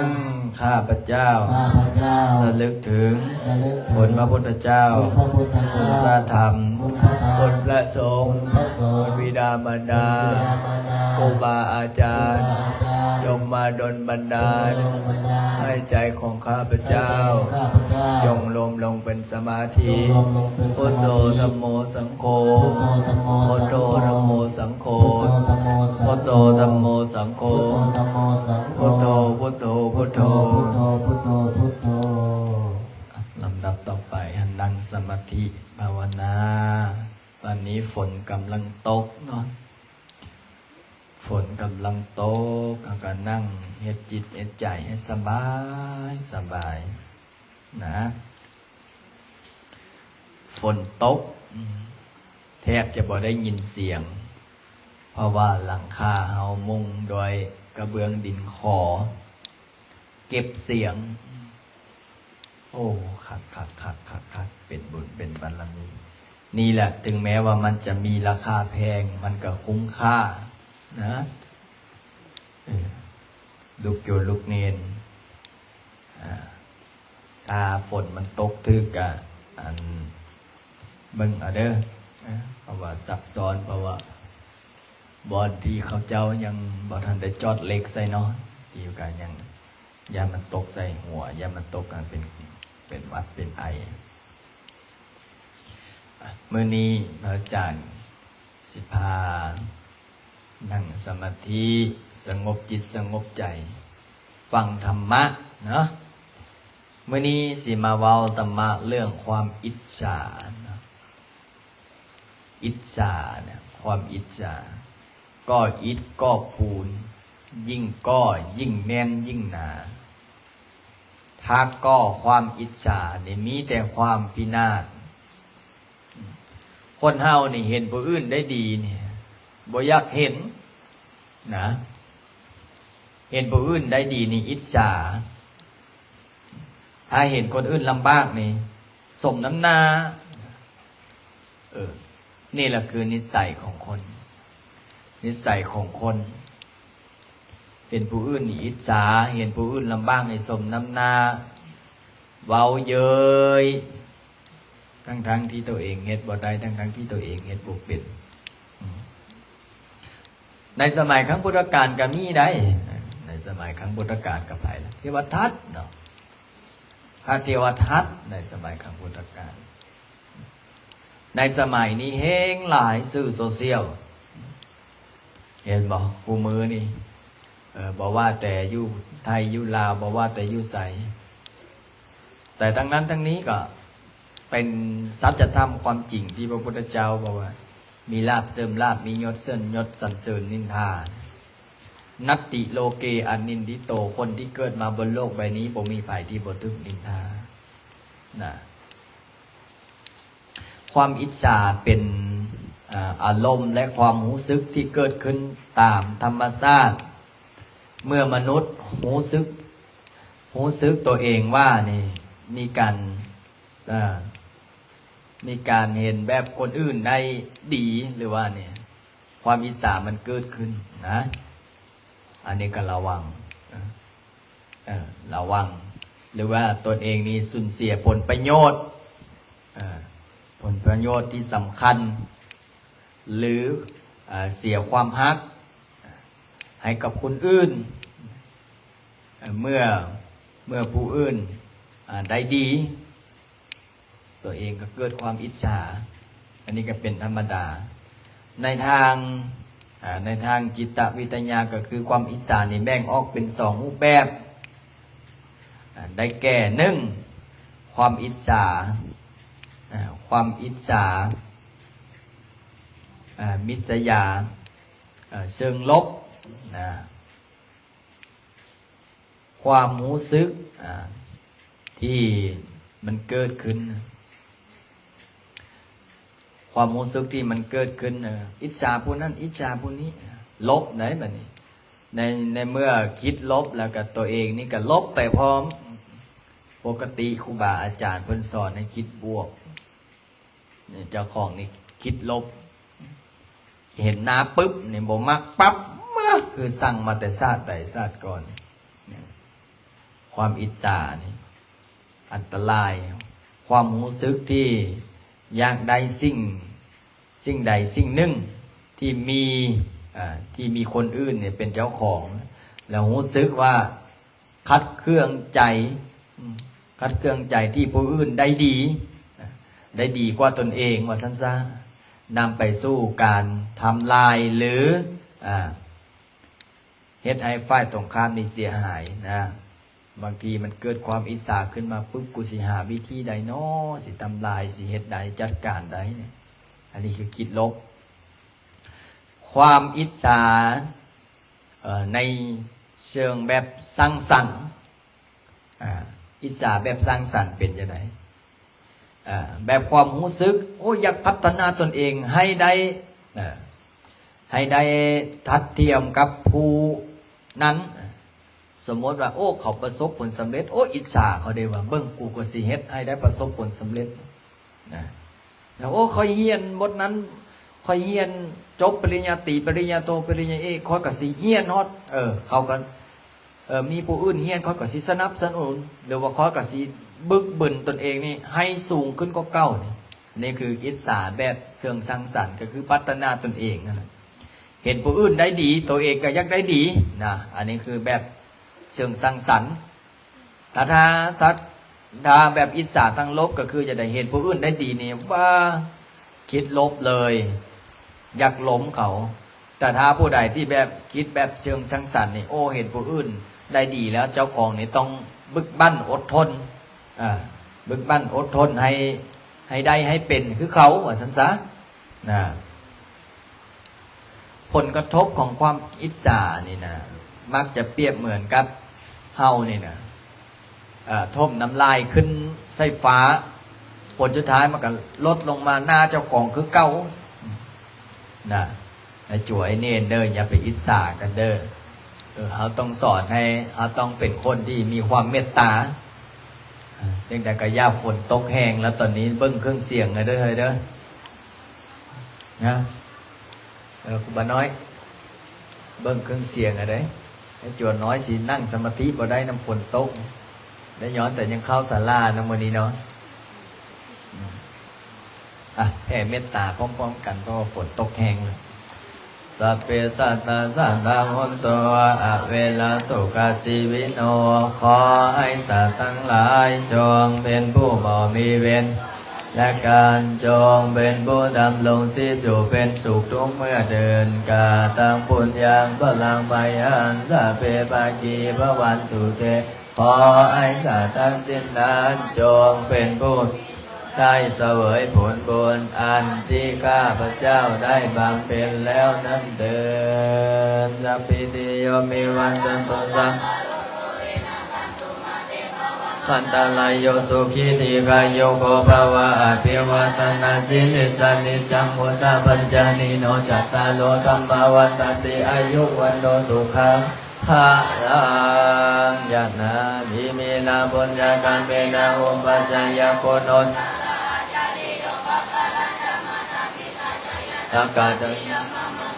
ข้าพเจ้า ข้าพเจ้า ระลึกถึง ระลึก ผ ถึ ล ง พระพุทธเจ้า พระพุทธ ผล เจ้า พระธรรม คุณพระธรรม ผลพระสงฆ์ พระสงฆ์ บิดามารดา บิดามารดา ครูบาอาจารย์ อาจารย์ จงมาดลบันดาล จงบันดาล ให้ใจของข้าพเจ้า ข้าพเจ้า จงรวมลงเป็นสมาธิ จงรวมลงเป็นส พุทโธ มาธิ ธัมโมสังโฆ พุทโธธัมโม พุท สัง โธ โฆ ธัมโมสังโฆ พุทโธธัมโมสังโฆ พุทโธธัมโมสังโฆ พุทโธธัมโมสังโฆ พุทโธพุทโธ พุทโธพุทโธพุทโธ ลำดับต่อไปนั่งสมาธิภาวนา ตอนนี้ฝนกำลังตกเนาะฝนกำลังตกก็นั่งเฮ็ดจิตเฮ็ดใจให้สบายสบายนะฝนตกแทบจะบ่ได้ยินเสียง เพราะว่าหลังคาเฮามุงโดยกระเบื้องดินขอ เก็บเสียง โอ้คักเป็นบุญเป็นบารมี นี่แหละถึงแม้ว่ามันจะมีราคาแพงมันก็คุ้มค่านะลูกโยลูกเนนตาฝนมันตกทึกกะอันเบิ่งเอาเด้อเพราะว่าซับซ้อนเพราะว่าบอนที่เขาเจ้ายังบ่ทันได้จอดเหล็กใส่เนาะอยู่กันยังยามันตกใส่หัวยามันตกกันเป็นวัดเป็นไอมื้อนี้พระอาจารย์สิพานั่งสมาธิสงบจิตสงบใจฟังธรรมะเนาะมื้อนี้สิมาเว้าธรรมะเรื่องความอิจฉานะอิจฉาเนี่ยความอิจฉาก็อิฐก็ปูนยิ่งก็ยิ่งแน่นยิ่งหนาถ้าก็ความอิจฉาเนี่ยมีแต่ความพินาศคนเฮานี่เห็นผู้อื่นได้ดีเนี่ยบ่อยากเห็นนะเห็นผู้อื่นได้ดีนี่อิจฉาถ้าเห็นคนอื่นลำบากนี่สมน้ำหน้านี่แหละคือนิสัยของคนนิสัยของคนเห็นผู้อื่นนี่อิจฉาเห็นผู้อื่นลำบากให้สมน้ำหน้า เว้าเย้ยทั้งที่ตัวเองเฮ็ดบ่ได้ทั้งที่ตัวเองเฮ็ดบ่เป็นในสมัยครั้งพุทธกาลก็มีได้ในสมัยครั้งพุทธกาลก็ไผล่ะเทวทัตเนาะพระเทวทัตในสมัยครั้งพุทธกาลในสมัยนี้แห้งหลายสื่อโซเชียลเห็นบ่กูมือนี่บอกว่าแต่อยู่ไทยอยู่ลาวบอกว่าแต่อยู่ไสแต่ทั้งนั้นทั้งนี้ก็เป็นสัจธรรมความจริงที่พระพุทธเจ้าบอกว่ามีลาภเสริมลาภมียศเสริมยศสรรเสริญนินทานัตติโลเกอนินทิโตคนที่เกิดมาบนโลกใบนี้บ่มีภัยที่บ่ถูกนินทานะความอิจฉาเป็นอารมณ์และความรู้สึกที่เกิดขึ้นตามธรรมชาติเมื่อมนุษย์รู้สึกตัวเองว่านี่มีการเห็นแบบคนอื่นได้ดีหรือว่าเนี่ยความอิจฉามันเกิดขึ้นนะอันนี้ก็ระวังหรือว่าตนเองนี่สูญเสียผลประโยชน์ที่สำคัญหรือเสียความฮักให้กับคนอื่นเมื่อผู้อื่นได้ดีตัวเองก็เกิดความอิจฉาอันนี้ก็เป็นธรรมดาในทางจิตวิทยาก็คือความอิจฉานี่แบ่งออกเป็น2รูปแบบได้แก่1ความอิจฉามิษยาเชิงลบนะความรู้สึกที่มันเกิดขึ้นความรู้สึกที่มันเกิดขึ้นอิจฉาผู้นั้นอิจฉาผู้นี้ลบไหนแบบนี้ในเมื่อคิดลบแล้วก็ตัวเองนี่ก็ลบแต่พร้อมปกติครูบาอาจารย์เพิ่นสอนให้คิดบวกเนี่ยเจ้าของนี่คิดลบเห็นหน้าปุ๊บเนี่ยบ่มักปั๊บคือสั่งมาแต่ชาติก่อนความอิจฉานี่อันตรายความรู้สึกที่อยากได้สิ่งใดสิ่งหนึ่งที่มีคนอื่นเนี่ยเป็นเจ้าของแล้วรู้สึกว่าคัดเครื่องใจที่ผู้อื่นได้ดีกว่าตนเองว่าซั่นซะนำไปสู่การทำลายหรือเฮ็ดให้ฝ่ายตรงข้ามนี่เสียหายนะบางทีมันเกิดความอิจฉาขึ้นมาปุ๊บกูสิหาวิธีใดน้อสิทำลายสิเฮ็ดใดจัดการใดเนี่ยอันนี้คือคิดลบความอิจฉาในเชิงแบบสร้างสรรค์อิจฉาแบบสร้างสรรค์เป็นยังไงแบบความรู้สึกโอ้อยากพัฒนาตนเองให้ได้ทัดเทียมกับผู้นั้นสมมติว่าโอ้เขาประสบผลสำเร็จโอ้อิจฉาเขาได้ว่าเบิ่งกูก็สิเฮ็ดให้ได้ประสบผลสำเร็จนะแล้วโอ้เขาเฮียนบทนั้นเขาเฮียนจบปริญญาตรีปริญญาโทปริญญาเอกเขาก็สิเฮียนฮอดเขาก็มีผู้อื่นเฮียนเขาก็สิสนับสนุนหรือว่าเขาก็สิบึกบึนตนเองนี่ให้สูงขึ้นก็เก่านี่คืออิจฉาแบบเชิงสร้างสรรค์ก็คือพัฒนาตนเองนะเห็นผู้อื่นได้ดีตัวเองก็อยากได้ดีนะอันนี้คือแบบเชิงสร้างสรรค์ถ้าแบบอิจฉาทางลบก็คือจะได้เห็นผู้อื่นได้ดีนี่ว่าคิดลบเลยอยากล้มเขาแต่ถ้าผู้ใดที่แบบคิดแบบเชิงสร้างสรรค์นี่โอ้เห็นผู้อื่นได้ดีแล้วเจ้าของนี่ต้องบึกบั้นอดทนบึกบั้นอดทนให้ได้ให้เป็นคือเขาว่าสันซะนะผลกระทบของความอิจฉานี่นะมักจะเปรียบเหมือนกับเฮานี่นะท่มน้ำลายขึ้นไส้ฟ้าผลสุดท้ายมันก็ลดลงมาหน้าเจ้าของคือเก่านะไอ้จั่วไอ้เนนเด้ออย่าไปอิจฉากันเด้อเขาต้องสอนให้เขาต้องเป็นคนที่มีความเมตตาเพียงแต่กระยาฝนตกแห้งแล้วตอนนี้เบิ้งเครื่องเสียงกันเด้อเฮ้ยเด้อนะคุณบ้าน้อยเบิ้งเครื่องเสียงอะไรไอ้จวนน้อยสินั่งสมาธิบ่ได้น้ำฝนตก ได้ย้อนแต่ยังเข้าศาลานะมื้อนี้เนาะแผ่เมตตาพร้อมๆกันเพราะว่าฝนตกแห้งเลยสัพเพสัตตาสัตตาหุนตัวอเวลาสุขสีวิโนขอให้สัตว์ทั้งหลายจงเป็นผู้บ่มีเวรและการจงเป็นผู้ดำรงชีพอยู่เป็นสุขทุกเมื่อเดินกาตังปุญญังพลังไมหันสัพเพปากีพระวันตุเตขอให้สัตว์ทั้งสิ้นนั้นจงเป็นผู้ได้เสวยผลบุญอันที่ข้าพเจ้าได้บำเพ็ญแล้วนั้นเดินสัพพิติโยมิวันตันตุสังพันตาลายโยสุขีติกายโยโกภาวะอภิวัตนาสิลิสานิจังมุตตาปัญจานิโนจัตตาโลธัมมาวันตติอายุวันโนสุขังภาลังยะนามิเมนาปุญญาการเมนาอุปัจจยโกโนทักกะจัง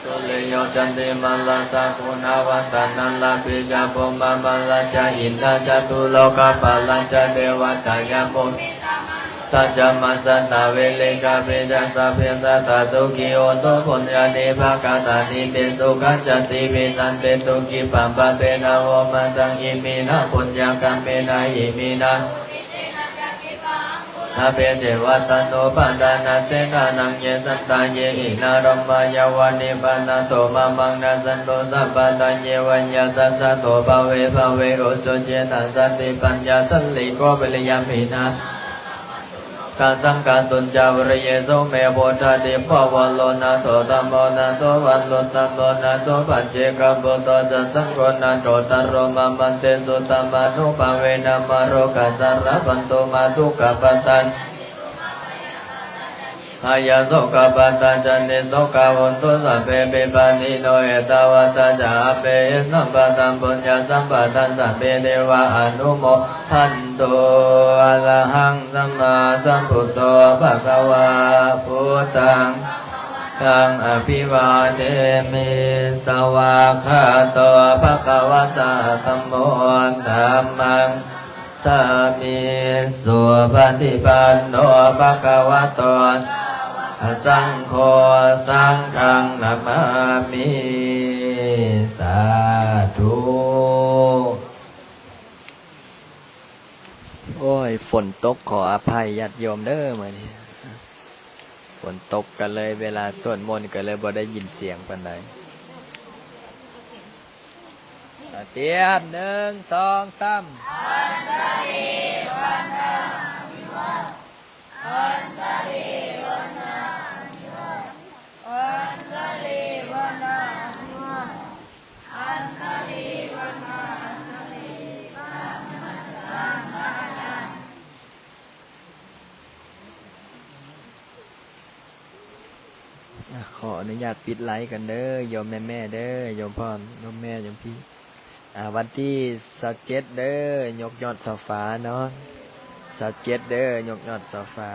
สุเลโยจันติมัลลาสากุณาวันตานันลาปิจาปุมมามัลลาจาอินทาจตุโลกาปาลัญจเทวตายามุสัจจมัสสตาเวเลกาเปจัสสะเพสะตาตุกิโอโตปุญญาเนภะกาตานิเปสุขัจจติเวนันเปตุกิปัมปะเปนะโวมันตังอิมินะปุญญากัมเปนะอิมินะนาเปเจวัตโนปันดานาเสนานังเยสัตตาเยหินารมมายาวานิปานาโตมามังนาสันโตสัพพตาเยวัญญาสัสสะโตภเวภเวโอโจเจนะสันติปัญญาสัลลิโกเปริยามินากาสังกาตุนจาวรเยโสเมโพธาติปวโลนาโตตัมโมนาโตวันโลตัมโมนาโตปัจเจกบุตโตจันสังโฆนาโตตโรมามันเตสุตัมมานุภเวนะมโรกัสสารพันโตมาทุกขปัตตันหายาโสกปัตตันจันติโสกวุนตุสัพเพเปปานิโนเอตาวตาจาเปสัมปตัมปุญญาสัมปตันสัพเพเทวะอนุโมทันโตอะระหังสัมมาสัมพุทโธภะคะวะพุทธังตังอภิวาเทมิสวากขาโตภะคะวะตาธัมโมธัมมังสามิสุปฏิปันโนภะคะวะโตสังโฆสังฆังนะมามิสาธุโอ้ยฝนตกขออภัยญาติโยมเด้อมื้อนี้ฝนตกกันเลยเวลาสวดมนต์ก็เลยบ่ได้ยินเสียงปานใดเตรียม1 2 3วันสรีวันนาวิวัฒน์วันสรีวันนาวิวัฒน์วันสรีวันนาวิวัฒน์วันสรีวันนาวิวัฒน์ขออนุญาตปิดไลฟ์กันเด้อโยมแม่เด้อโยมพ่อโยมแม่โยมพี่วันที่27เด้อยกยอดเสาฟ้าเนาะ27เด้อยกยอดเสาฟ้า